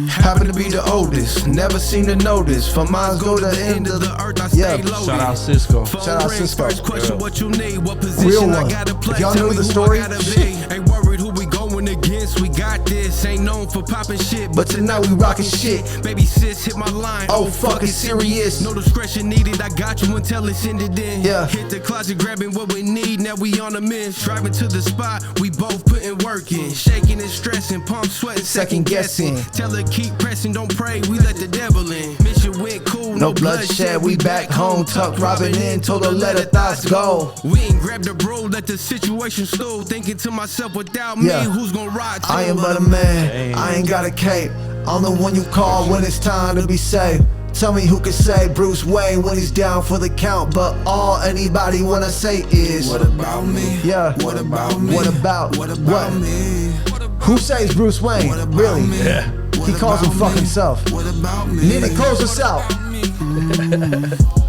Happen to be the oldest, never seem to notice. For mine go to the end of the earth, I yeah. stay loaded. Shout out Cisco. Shout out Cisco. First question, what you need, what Real position I one. gotta play. If y'all Tell know me the who story, I gotta be. Ain't worried who we going against, we got this. Ain't known for popping shit, but tonight we rockin' shit. baby sis hit my line. Oh fuck, it's serious. No discretion needed, I got you until it's ended in. Yeah. Hit the closet, grabbing what we need, now we on the mend. Driving to the spot, we both putting work in. Shaking and stressing, pump sweating, second guessing. Tell her keep pressing, don't pray, we let the devil in. Mission went cool, No bloodshed, we back home, tucked Robin in, told her let her thoughts go. We ain't grabbed the bro, let the situation slow. Thinking to myself, without me, Yeah. who's gonna ride to? I am but a man, I ain't got a cape. I'm the one you call when it's time to be saved. Tell me who can say Bruce Wayne when he's down for the count, but all anybody wanna say is What about me? yeah. What about me? What about What about what? me? Who says Bruce Wayne? What about Really? me? Yeah. What He calls him about fuck me? himself. What about me? Nitty, close us out.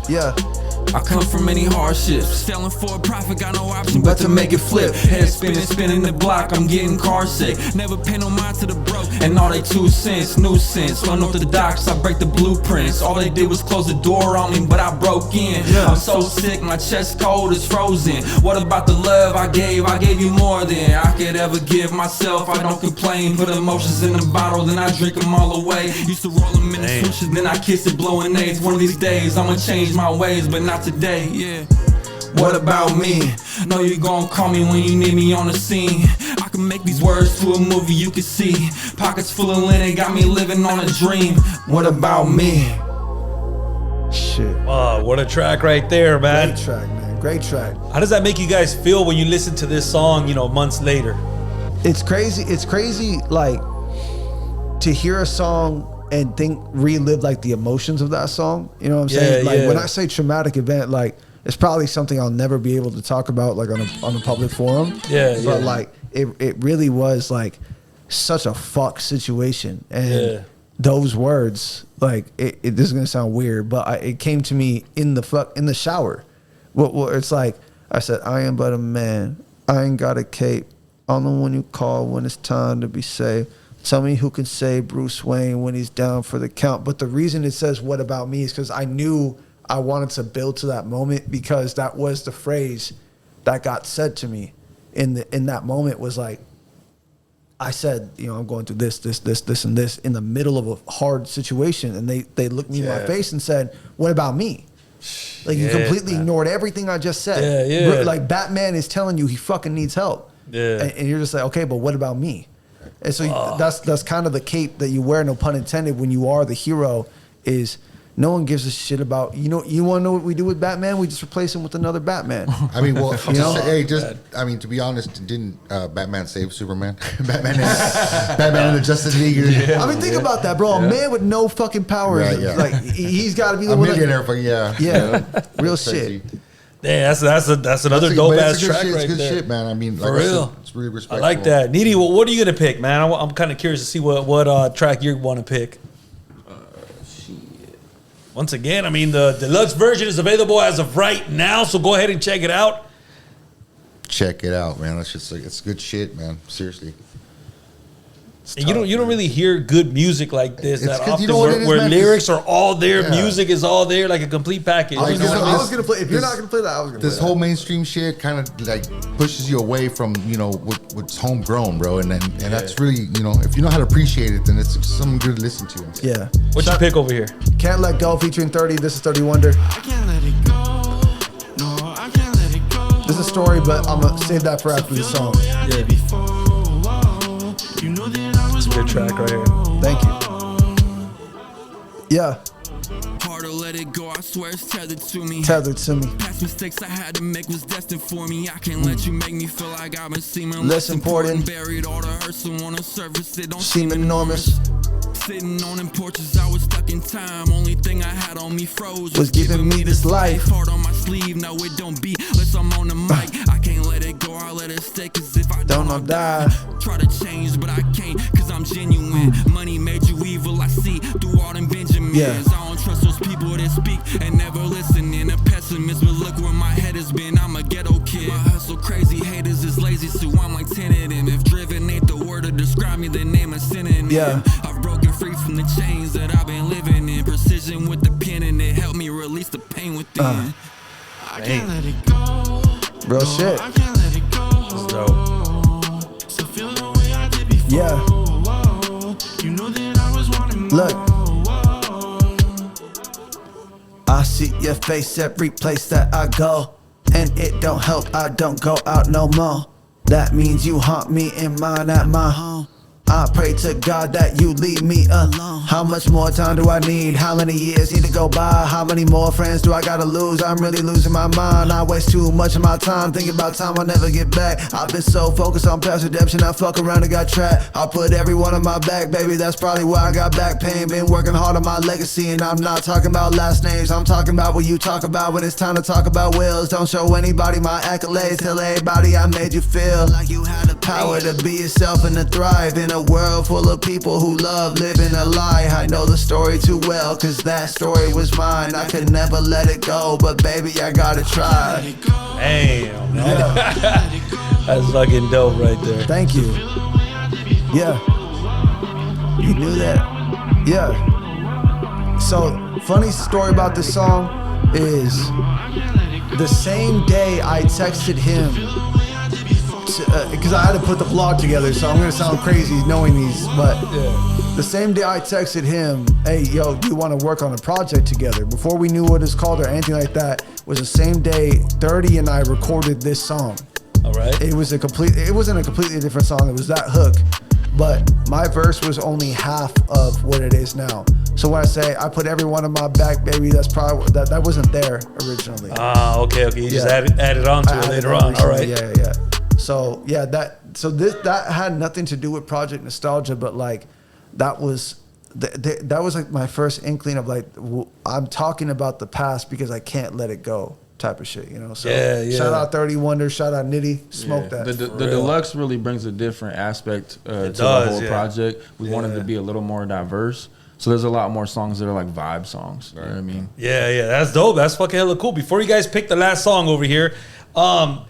Yeah. I come from many hardships. Selling for a profit, got no option but to make it flip. Head spinning the block, I'm getting car sick. Never pay no mind to the broke, and all they 2 cents, nuisance. Run up the docks, I break the blueprints. All they did was close the door on me, but I broke in. I'm so sick, my chest cold is frozen. What about the love I gave? I gave you more than I could ever give myself. I don't complain, put emotions in a bottle, then I drink them all away. Used to roll them in the switches, then I kiss it, blowing A's. One of these days, I'ma change my ways, but not today, yeah. What about me? Know you gon' call me when you need me on the scene. I can make these words to a movie you can see. Pockets full of linen, got me living on a dream. What about me? Shit. Oh, what a track right there, man. Great track, man. Great track. How does that make you guys feel when you listen to this song, you know, months later? It's crazy. It's crazy, like, to hear a song and relive like the emotions of that song. You know what I'm saying? Like when I say traumatic event, like it's probably something I'll never be able to talk about like on a public forum. But like it really was like such a fuck situation, and those words, like this is gonna sound weird, but it came to me in the shower. Well, it's like I said, I am but a man. I ain't got a cape. I'm the one you call when it's time to be saved. Tell me who can save Bruce Wayne when he's down for the count. But the reason it says what about me is because I knew I wanted to build to that moment, because that was the phrase that got said to me in that moment. Was like, I said, you know, I'm going through this, and this in the middle of a hard situation. And they looked me in my face and said, what about me? Like you completely ignored everything I just said. Like Batman is telling you he fucking needs help. And you're just like, okay, but what about me? And so that's kind of the cape that you wear, no pun intended, when you are the hero, is no one gives a shit about, you know, you want to know what we do with Batman? We just replace him with another Batman. I mean, well, I mean, to be honest, didn't Batman save Superman? Batman and the Justice League. I mean, think about that, bro. A man with no fucking powers, like he's got to be the one. Millionaire, real shit. Yeah, that's another dope ass track right there. It's good shit, man. I mean, for real, it's really respectful. I like that. Nitty, what are you gonna pick, man? I'm kind of curious to see what track you want to pick. Once again, I mean, the deluxe version is available as of right now, so go ahead and check it out. Check it out, man. That's just like, it's good shit, man. Seriously. And you don't really hear good music like this that often, you know where lyrics are all there, music is all there, like a complete package. I was gonna play. If you're not gonna play that, I was gonna. This whole mainstream shit kind of like pushes you away from, you know, what's homegrown, bro. And that's really, you know, if you know how to appreciate it, then it's something good to listen to. Yeah. What's your pick over here? Can't Let Go featuring 30. This is 30 Wonder. I can't let it go. No, I can't let it go. This is a story, but I'm gonna save that for after the song. You know that I was good track right here. Thank you. Yeah. Hard to let it go, I swear it's tethered to me. Tethered to me. Past mistakes I had to make was destined for me. I can't let you make me feel like I've been seeming less important. Buried all the hurt, so on the surface it don't seem enormous. Sitting on them porches, I was stuck in time. Only thing I had on me froze was giving me this life. Heart on my sleeve, no it don't beat unless I'm on the mic. I can't let it go, I let it stay, cause if I don't, I'll die. Try to change, but I can't, cause I'm genuine. Money made you evil, I see through all them Benjamins. I don't trust those people that speak and never listen. And a pessimist, but look where my head has been. I'm a ghetto kid. My hustle crazy, haters is lazy, so I'm like 10 of them. If driven ain't the word to describe me, then name a synonym. I've broken free from the chains that I've been living in. Precision with the pen, and it helped me release the pain within. I can't let it go. Real shit. I can't let it go. That's dope. So feel the way I did before. You know that I was wanting more. Look. I see your face every place that I go, and it don't help I don't go out no more. That means you haunt me in mine at my home. I pray to God that you leave me alone. How much more time do I need? How many years need to go by? How many more friends do I gotta lose? I'm really losing my mind. I waste too much of my time thinking about time I'll never get back. I've been so focused on past redemption, I fuck around and got trapped. I put everyone on my back, baby, that's probably why I got back pain. Been working hard on my legacy, and I'm not talking about last names. I'm talking about what you talk about when it's time to talk about wills. Don't show anybody my accolades, tell everybody I made you feel like you had the power to be yourself and to thrive in a a world full of people who love living a lie. I know the story too well, cause that story was mine. I could never let it go, but baby, I gotta try. Damn, man. That's fucking dope right there. Thank you. Yeah. You knew that? Yeah. So, funny story about this song is the same day I texted him, because I had to put the vlog together, so I'm going to sound crazy knowing these, but the same day I texted him, hey, yo, do you want to work on a project together? Before we knew what it's called or anything like that, was the same day 30 and I recorded this song. All right. It wasn't a completely different song. It was that hook, but my verse was only half of what it is now. So when I say I put everyone on my back, baby, that's probably that wasn't there originally. Ah, okay. You just added on to it later on. All right. Yeah. So yeah, that had nothing to do with Project Nostalgia, but like that was like my first inkling of like I'm talking about the past because I can't let it go type of shit, you know. So shout out 30 Wonder, shout out Nitty, smoke that. The Deluxe really brings a different aspect to the whole project. We wanted to be a little more diverse. So there's a lot more songs that are like vibe songs. You know what I mean? Yeah, that's dope. That's fucking hella cool. Before you guys pick the last song over here, I'm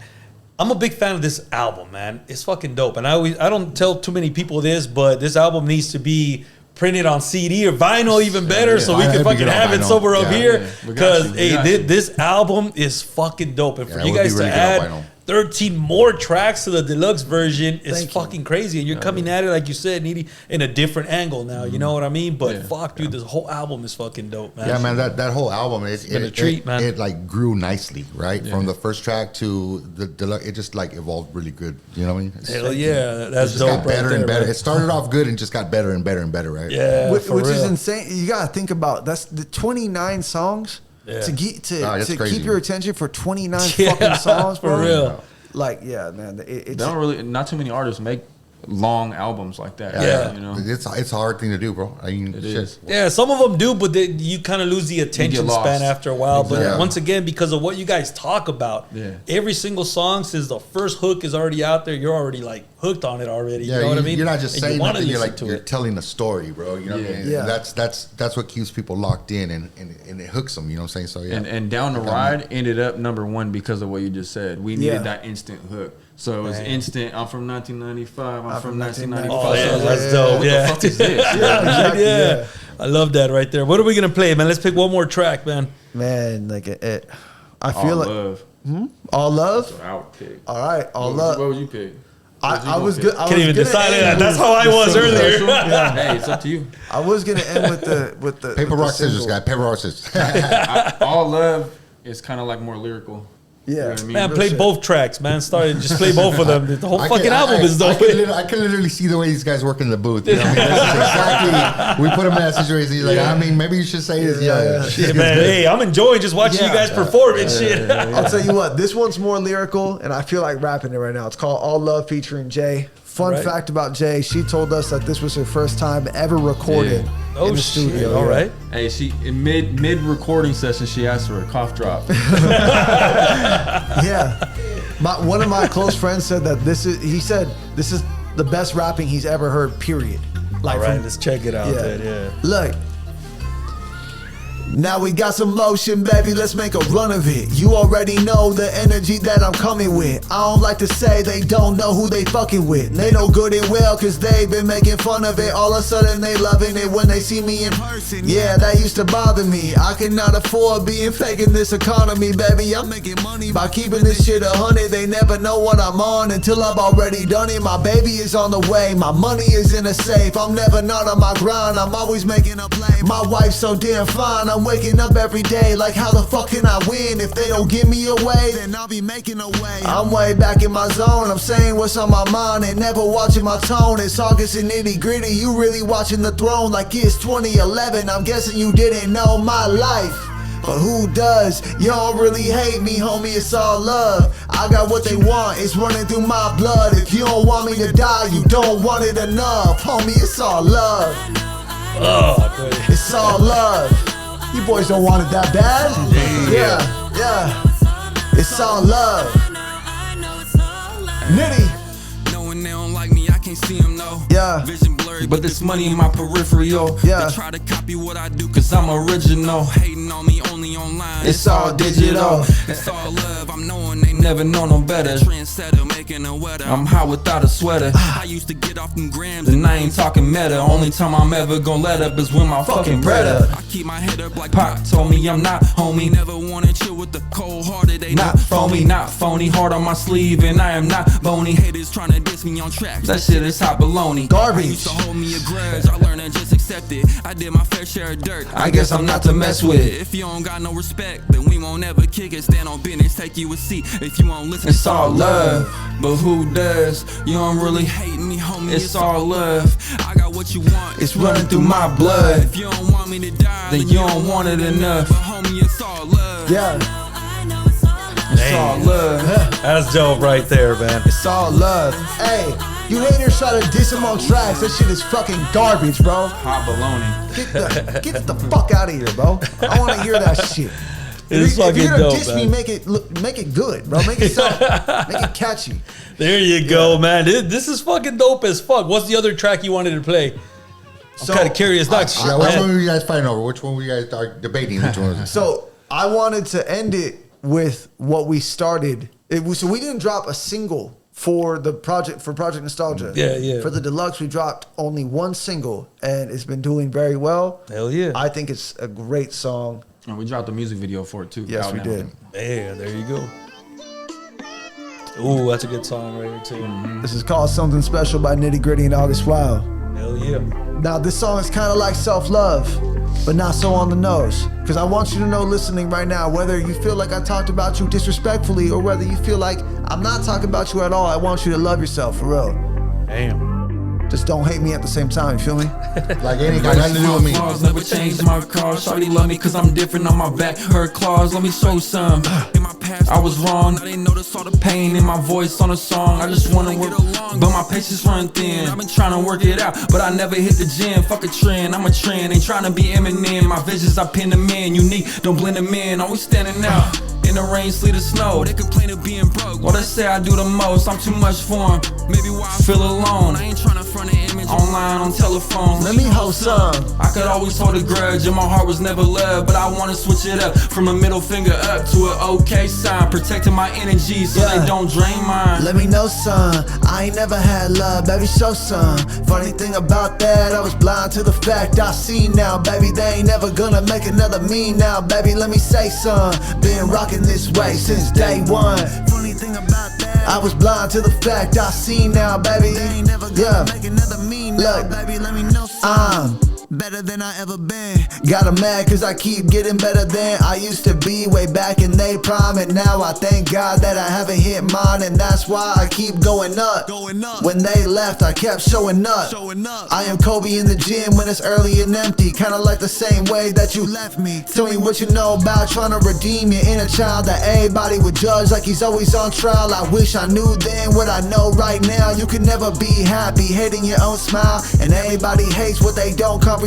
a big fan of this album, man. It's fucking dope. And I don't tell too many people this, but this album needs to be printed on CD or vinyl, even better, so we can fucking have it somewhere up here. Because this album is fucking dope. And for you guys to add 13 more tracks to the deluxe version is fucking crazy. And you're coming at it, like you said, Nitty, in a different angle now. You know what I mean? But fuck, dude, this whole album is fucking dope, man. Yeah, man, that whole album, it's been a treat, man. It like grew nicely, right? From the first track to the deluxe, it just like evolved really good. You know what I mean? Hell yeah, that's dope. Got better and better. It started off good and just got better and better and better, right? Yeah, which is insane. You gotta think about that's the 29 songs to keep your attention for 29 fucking songs, bro. For real. Like, yeah, man. It's not too many artists make long albums like that. You know, it's a hard thing to do, bro. I mean, it is. Yeah, some of them do, but you kind of lose the attention span after a while. Exactly. But once again, because of what you guys talk about, every single song, since the first hook is already out there, you're already like hooked on it already. You know what I mean? You're not just saying nothing. You're telling a story, bro. You know what I mean? Yeah. That's what keeps people locked in and it hooks them. You know what I'm saying? So yeah. And Down the Ride ended up #1 because of what you just said. We needed that instant hook. So it was instant. I'm from 1995. I'm from 1995. Oh, yeah, that's dope. What the fuck is this? Yeah. I love that right there. What are we gonna play, man? Let's pick one more track, man. Man, like I feel like Love. All Love. That's what I would pick. All right, All Love. What would you pick? I was good. Can't even decide that. That's how I was earlier. Hey, it's up to you. I was gonna end with the paper rock scissors, guy. Paper rock scissors. All Love is kind of like more lyrical. Yeah, you know what I mean? Man, play both tracks, man. Just play both of them. The whole fucking album is dope. I can literally see the way these guys work in the booth. You know what I mean? That's exactly. We put him in that situation. He's like, I mean, maybe you should say this. Yeah, man. Hey, I'm enjoying just watching you guys perform and shit. I'll tell you what, this one's more lyrical, and I feel like rapping it right now. It's called All Love featuring Jay. Fun fact about Jay, she told us that this was her first time ever recorded in the studio. All right. Hey, she in mid recording session, she asked for a cough drop. One of my close friends said that this is the best rapping he's ever heard, period. Like, all right, let's check it out. Yeah. Look. Now we got some motion, baby, let's make a run of it. You already know the energy that I'm coming with. I don't like to say they don't know who they fucking with. They know good and well, cause they've been making fun of it. All of a sudden they loving it when they see me in person. Yeah, that used to bother me. I cannot afford being fake in this economy, baby. I'm making money by keeping this shit 100. They never know what I'm on until I've already done it. My baby is on the way, my money is in a safe. I'm never not on my grind, I'm always making a play. My wife's so damn fine, I'm waking up every day like how the fuck can I win? If they don't give me away, then I'll be making a way. I'm way back in my zone, I'm saying what's on my mind and never watching my tone. It's August and Nitty-Gritty, you really watching the throne like it's 2011. I'm guessing you didn't know my life, but who does? Y'all really hate me, homie, it's all love. I got what they want, it's running through my blood. If you don't want me to die, you don't want it enough. Homie, it's all love. It's all love. You boys don't want it that bad? Yeah. It's all love. Nitty. Knowing they don't like me, I can't can't see him, no. Yeah. Vision blurry, but this money in my peripheral. Yeah. They try to copy what I do, cause I'm original. Hating on me only online. It's all digital. It's all love, I'm knowing they never know no better. Trendsetter, making a weather. I'm hot without a sweater. I used to get off them grams, and I ain't talking meta. Only time I'm ever gonna let up is when my fucking bread up. up. I keep my head up like Pop told me I'm not homie. Never wanna chill with the cold hearted. They not foamy, not phony. Heart on my sleeve, and I am not bony. Haters trying to diss me on tracks. That shit is hot baloney. Garbage. I used to hold me a grudge. I learned to just accept it. I did my fair share of dirt. I guess I'm not to mess with. If you don't got no respect, then we won't ever kick it. Stand on business, take you a seat. If you won't listen, It's all love, but who does? you don't really hate me, homie. It's all love. I got what you want. It's running through my blood. If you don't want me to die, Then you don't want it enough. But homie, it's all love. Yeah. It's all love. That's dope right there, man. It's all love. Hey, you haters try to diss him on tracks. That shit is fucking garbage, bro. Hot baloney. Get the fuck out of here, bro. I want to hear that shit. It's if fucking you're gonna dope, diss man. me, make it good, bro. Make it make it catchy. There you go, man. This is fucking dope as fuck. What's the other track you wanted to play? I'm So- kind of curious. Not Yeah, which one were you guys fighting over? Which one were you guys are debating? Which one was it? So I wanted to end it with what we started. So we didn't drop a single for the project, for Project Nostalgia. Yeah. For the deluxe, we dropped only one single, and it's been doing very well. Hell yeah. I think it's a great song. And we dropped a music video for it too. Yes, out we now. did. Yeah, there you go. Ooh, that's a good song right here too. This is called Something Special by NittyGritty and August Wild. Hell yeah. Now, this song is kind of like self-love, but not so on the nose. Because I want you to know, listening right now, whether you feel like I talked about you disrespectfully or whether you feel like I'm not talking about you at all, I want you to love yourself, for real. Damn. Just don't hate me at the same time, you feel me? Like ain't got nothing to do with me. Flaws never changed my car. Shawty love me cause I'm different on my back. Her claws, let me show some. In my past, I was wrong. I didn't notice all the pain in my voice on a song. I just wanna work, but my patience run thin. I've been trying to work it out, but I never hit the gym. Fuck a trend, I'm a trend. Ain't trying to be Eminem. My visions, I pin them in. Unique, don't blend them in. Always standing out. In the rain, sleet, or snow, they complain of being broke. Well, they say I do the most, I'm too much for them. Maybe why I feel alone. I ain't trying to front an image online, on telephone. Let me hold some. I could always hold a grudge, and my heart was never loved. But I wanna switch it up from a middle finger up to an okay sign. Protecting my energy so Yeah. they don't drain mine. Let me know, son. I ain't never had love, baby, show some. Funny thing about that, I was blind to the fact I see now, baby. They ain't never gonna make another me now, baby. Let me say some. Been rocking this way since day one. Funny thing about that, I was blind to the fact I see now, baby. They ain't never gonna make another me now, baby. Let me know some. Better than I ever been. Got 'em mad cause I keep getting better than I used to be way back in they prime. And now I thank God that I haven't hit mine. And that's why I keep going up. When they left, I kept showing up. I am Kobe in the gym when it's early and empty. Kinda like the same way that you left me. Tell me what you know about trying to redeem your inner child that everybody would judge like he's always on trial. I wish I knew then what I know right now. You can never be happy hating your own smile. And everybody hates what they don't comprehend.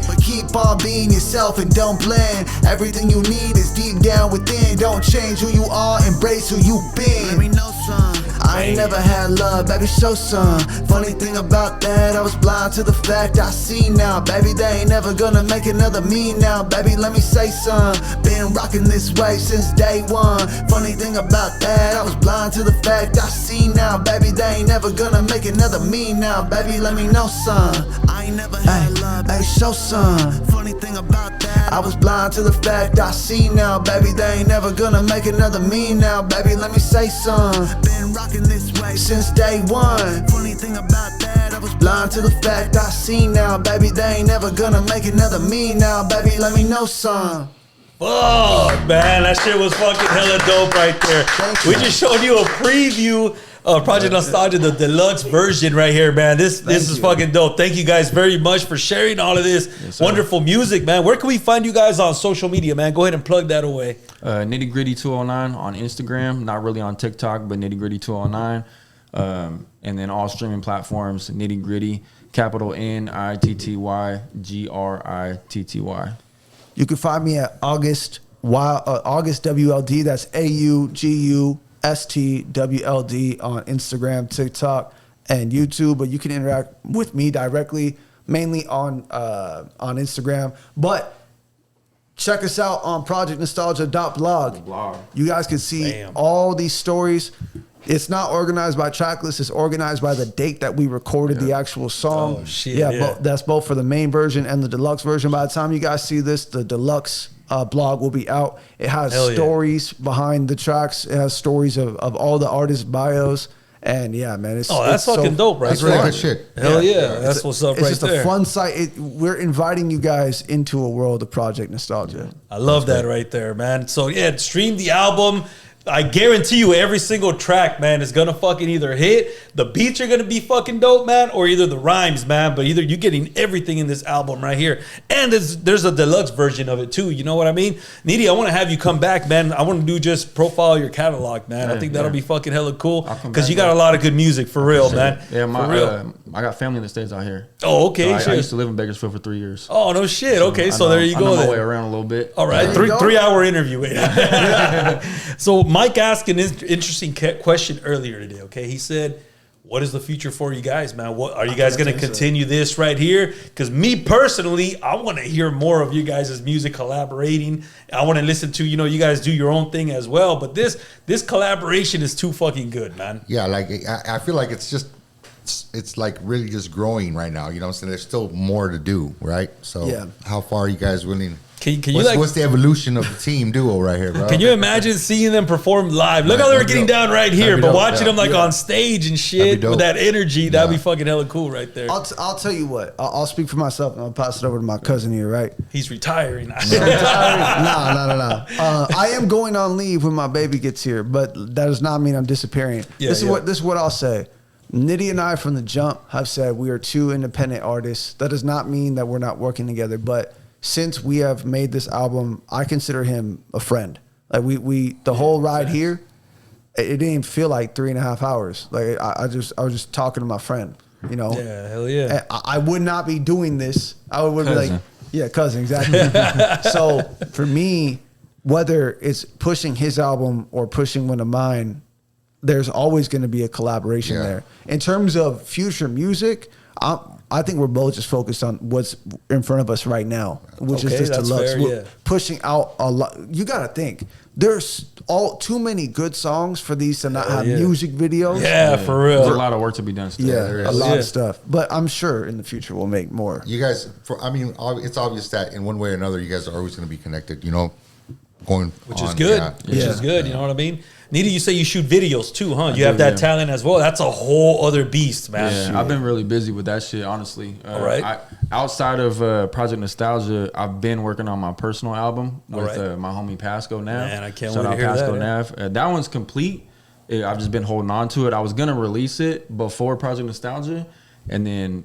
But keep on being yourself and don't blend. Everything you need is deep down within. Don't change who you are, embrace who you've been. Let me know some. I ain't never had love, baby, show some. Funny thing about that, I was blind to the fact I see now, baby. They ain't never gonna make another me now, baby. Let me say some. Been rocking this way since day one. Funny thing about that, I was blind to the fact I see now, baby. They ain't never gonna make another me now, baby. Let me know some. I ain't never had love, baby, show some. Funny thing about that, I was blind to the fact I see now, baby. They ain't never gonna make another me now, baby. Let me say some. Been rocking this way since day one. Funny thing about that, I was blind to the fact I see now, baby. They ain't never gonna make another me now, baby. Let me know some. Oh, man, that shit was fucking hella dope right there. We just showed you a preview of Project Nostalgia, the deluxe version right here, man. This is fucking dope. Thank you guys very much for sharing all of this wonderful music, man. Where can we find you guys on social media, man? Go ahead and plug that away. NittyGritty 209 on Instagram. Not really on TikTok, but NittyGritty 209. And then all streaming platforms, NittyGritty, capital NITTY GRITTY. You can find me at August WLD. That's AUGUSTWLD on Instagram, TikTok, and YouTube, but you can interact with me directly, mainly on Instagram. But check us out on projectnostalgia.blog. You guys can see all these stories. It's not organized by track list. It's organized by the date that we recorded the actual song. Oh, shit. Yeah. That's both for the main version and the deluxe version. By the time you guys see this, the deluxe blog will be out. It has stories behind the tracks. It has stories of all the artists' bios. And yeah, man, that's fucking dope, right? That's really good shit. Hell yeah, that's what's up right there. It's just a fun site. We're inviting you guys into a world of Project Nostalgia. I love that right there, man. So yeah, stream the album. I guarantee you every single track, man, is gonna fucking either hit, the beats are gonna be fucking dope, man, or either the rhymes, man, but either you're getting everything in this album right here. And there's a deluxe version of it too, you know what I mean? Nitty, I want to have you come back, man. I want to do just profile your catalog, man. I think that'll be fucking hella cool, because you got a lot of good music, for real, man. Yeah, for real. I got family that stays out here. Oh, okay. So I used to live in Bakersfield for 3 years. Oh, no shit. Okay, so there you go. I know then. my way around a little bit. All right, three-hour interview. So Mike asked an interesting question earlier today, okay? He said, what is the future for you guys, man? What are you guys going to continue this right here? Because me personally, I want to hear more of you guys' music collaborating. I want to listen to, you guys do your own thing as well. But this collaboration is too fucking good, man. Yeah, like I feel like it's like really just growing right now. You know what I'm saying? There's still more to do, right? So how far are you guys willing? What's the evolution of the team duo right here, bro? Can you imagine seeing them perform live? Look how they're getting down right here, but watching them like on stage and shit with that energy, that'd be fucking hella cool right there. I'll tell you what. I'll speak for myself and I'll pass it over to my cousin here, right? He's retiring. No. I am going on leave when my baby gets here, but that does not mean I'm disappearing. This is what I'll say. Nitty and I from the jump have said we are two independent artists. That does not mean that we're not working together, but since we have made this album, I consider him a friend. Like the whole ride here, it didn't even feel like 3.5 hours. Like I was just talking to my friend, Yeah, hell yeah. I would not be doing this. I would be like, cousin, exactly. So for me, whether it's pushing his album or pushing one of mine, there's always going to be a collaboration there. In terms of future music, I think we're both just focused on what's in front of us right now, which is this deluxe. We're pushing out a lot. You got to think there's too many good songs for these to not have music videos. Yeah, for real. There's a lot of work to be done still. Yeah, a lot of stuff. But I'm sure in the future we'll make more. You guys, it's obvious that in one way or another, you guys are always going to be connected. Which is good. Which is good. You know what I mean? Nitty, you say you shoot videos too, huh? You have that talent as well. That's a whole other beast, man. Yeah, I've been really busy with that shit, honestly. All right. Outside of Project Nostalgia, I've been working on my personal album with my homie Pasco Nav. Man, I can't Shout wait out to hear Pasco that. Nav. That one's complete. I've just been holding on to it. I was gonna release it before Project Nostalgia, and then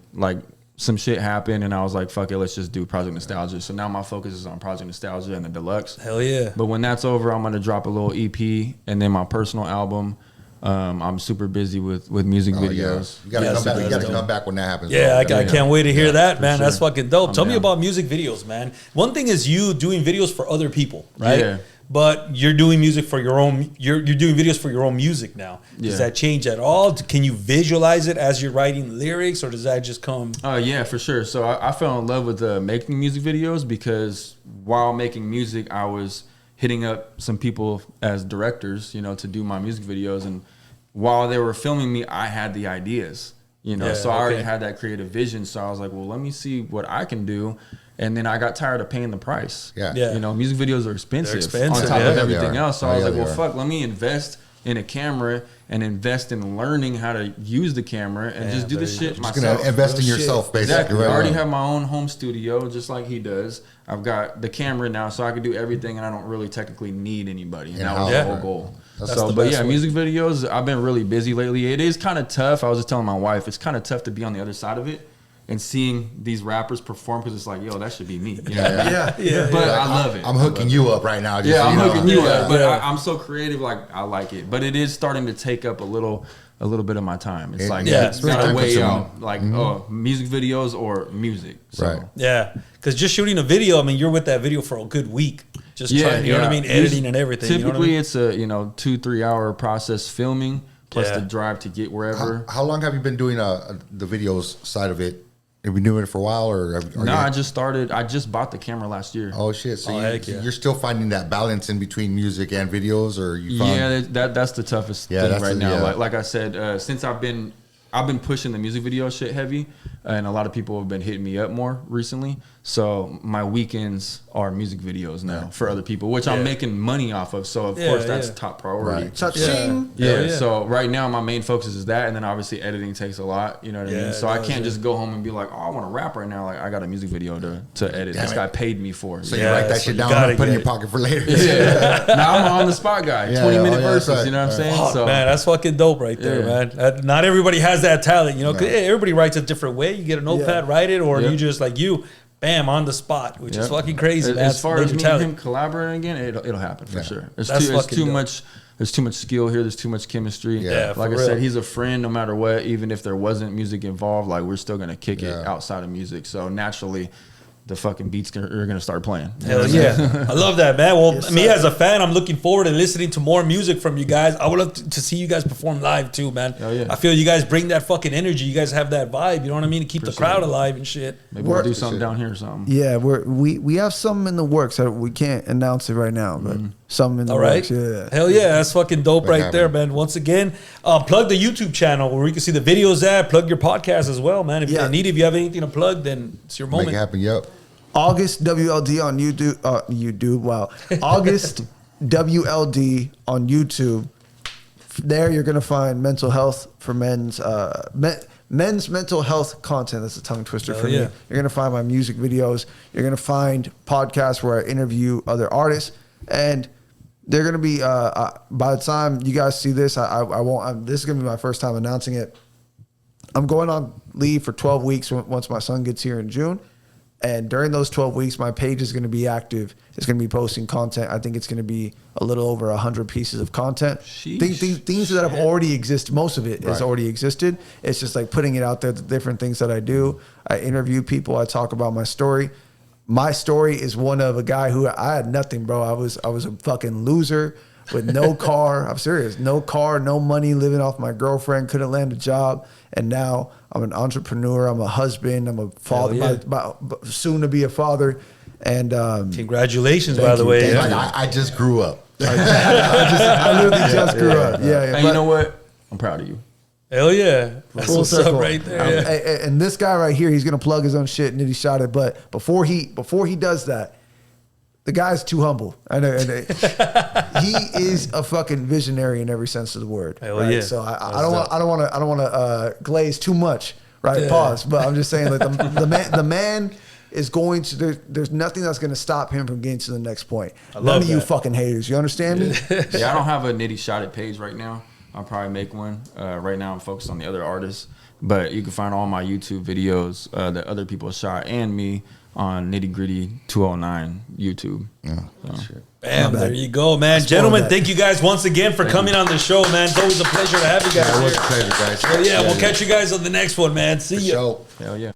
some shit happened, and I was like, fuck it, let's just do Project Nostalgia. So now my focus is on Project Nostalgia and the deluxe. Hell yeah. But when that's over, I'm going to drop a little EP and then my personal album. I'm super busy with music videos. You got to come back when that happens. Yeah, I can't wait to hear that, man. That's fucking dope. Tell me about music videos, man. One thing is you doing videos for other people, right? Yeah. But you're doing music for your own. You're doing videos for your own music now. Does that change at all? Can you visualize it as you're writing lyrics, or does that just come? Yeah, for sure. So I fell in love with making music videos because while making music, I was hitting up some people as directors, to do my music videos, and while they were filming me, I had the ideas, So I already had that creative vision. So I was like, well, let me see what I can do. And then I got tired of paying the price. Music videos are expensive on top of everything else. So I was like, well, fuck, let me invest in a camera and invest in learning how to use the camera and just do the shit myself. Just gonna invest in yourself, basically. Exactly. I already have my own home studio, just like he does. I've got the camera now, so I can do everything, and I don't really technically need anybody. And that was the whole goal. Music videos, I've been really busy lately. It is kind of tough. I was just telling my wife, it's kind of tough to be on the other side of it and seeing these rappers perform, because it's like, yo, that should be me. But I love it. I'm hooking you up right now. I'm hooking you up. But I'm so creative, I like it. But it is starting to take up a little bit of my time. It's it's got to weigh out music videos or music. So. Yeah, because just shooting a video, you're with that video for a good week. Just trying, you know what I mean? Editing and everything. Typically, it's a 2-3 hour process filming. plus Yeah. the drive to get wherever. How long have you been doing the videos side of it? Have you been doing it for a while, or No, I just started. I just bought the camera last year. Oh shit! So heck yeah. you're still finding that balance in between music and videos, or you? Found, Yeah, that's the toughest Yeah, thing that's right the- now. yeah. Like I said, since I've been pushing the music video shit heavy, and a lot of people have been hitting me up more recently. So my weekends are music videos now for other people, which I'm making money off of. So of course that's top priority. Right. Cha-ching. Yeah. So right now my main focus is that, and then obviously editing takes a lot. You know what I mean? So I can't just go home and be like, oh, I want to rap right now. Like I got a music video to edit. Damn this it. guy paid me for. So you write that so shit you down gotta and put it in get your it. pocket for later. Yeah. Now I'm an on the spot guy. Yeah, 20-minute yeah, verses. that's right. You know what I'm saying? Oh, man, that's fucking dope right there, man. Not everybody has that talent, you know. 'Cause everybody writes a different way. You get a notepad, write it, or you just like bam, on the spot, which is fucking crazy. Man. As far as me talent. and him collaborating again, it'll happen for sure. That's There's fucking too dope. much. There's too much skill here. There's too much chemistry. Yeah, like for I real. said, he's a friend no matter what. Even if there wasn't music involved, like we're still gonna kick it Yeah. outside of music. So naturally, the fucking beats are gonna start playing. Hell yeah. I love that, man. Well, me as a fan, I'm looking forward to listening to more music from you guys. I would love to see you guys perform live too, man. Hell yeah. I feel you guys bring that fucking energy. You guys have that vibe, you know what I mean? To keep the crowd alive and shit. Maybe we'll do something down here or something. Yeah, we have some in the works. We can't announce it right now, but some in the All right. works. Yeah. Hell yeah, that's fucking dope Make right happen. there, man. Once again, plug the YouTube channel where we can see the videos at. Plug your podcast as well, man. If you have anything to plug, then it's your Make moment. it happen. Yep. August WLD on YouTube. Wow. August WLD on YouTube. There you're gonna find mental health for men's mental health content. That's a tongue twister for me. yeah. You're gonna find my music videos. You're gonna find podcasts where I interview other artists, and they're gonna be by the time you guys see this, I won't. This is gonna be my first time announcing it. I'm going on leave for 12 weeks once my son gets here in June. And during those 12 weeks, my page is going to be active. It's going to be posting content. I think it's going to be a little over 100 pieces of content. Things that have already existed. Most of it has already existed. It's just like putting it out there, the different things that I do. I interview people. I talk about my story. My story is one of a guy who I had nothing, bro. I was a fucking loser with no car. I'm serious. No car, no money, living off my girlfriend, couldn't land a job. And now I'm an entrepreneur. I'm a husband. I'm a father, soon to be a father. And Congratulations, by the way. Like, I just grew up. I literally just grew up. Yeah. And you know what? I'm proud of you. Hell yeah. That's Full what's circle. up right there. And this guy right here, he's gonna plug his own shit. Nitty shot it, but before he does that, the guy's too humble. I know. He is a fucking visionary in every sense of the word. Hell yeah. So I don't want to glaze too much. Right. Yeah. Pause. But I'm just saying, like the man is going to. There's nothing that's going to stop him from getting to the next point. None of you fucking haters. You understand me? Yeah, I don't have a Nitty Shot It page right now. I'll probably make one. Right now, I'm focused on the other artists. But you can find all my YouTube videos that other people shot and me on NittyGritty 209 YouTube. Yeah. So. Bam, there you go, man. Gentlemen, thank you guys once again for coming on the show, man. It's always a pleasure to have you guys. It was here. a pleasure, guys. So, yeah, we'll catch you guys on the next one, man. See ya. Show. Hell yeah.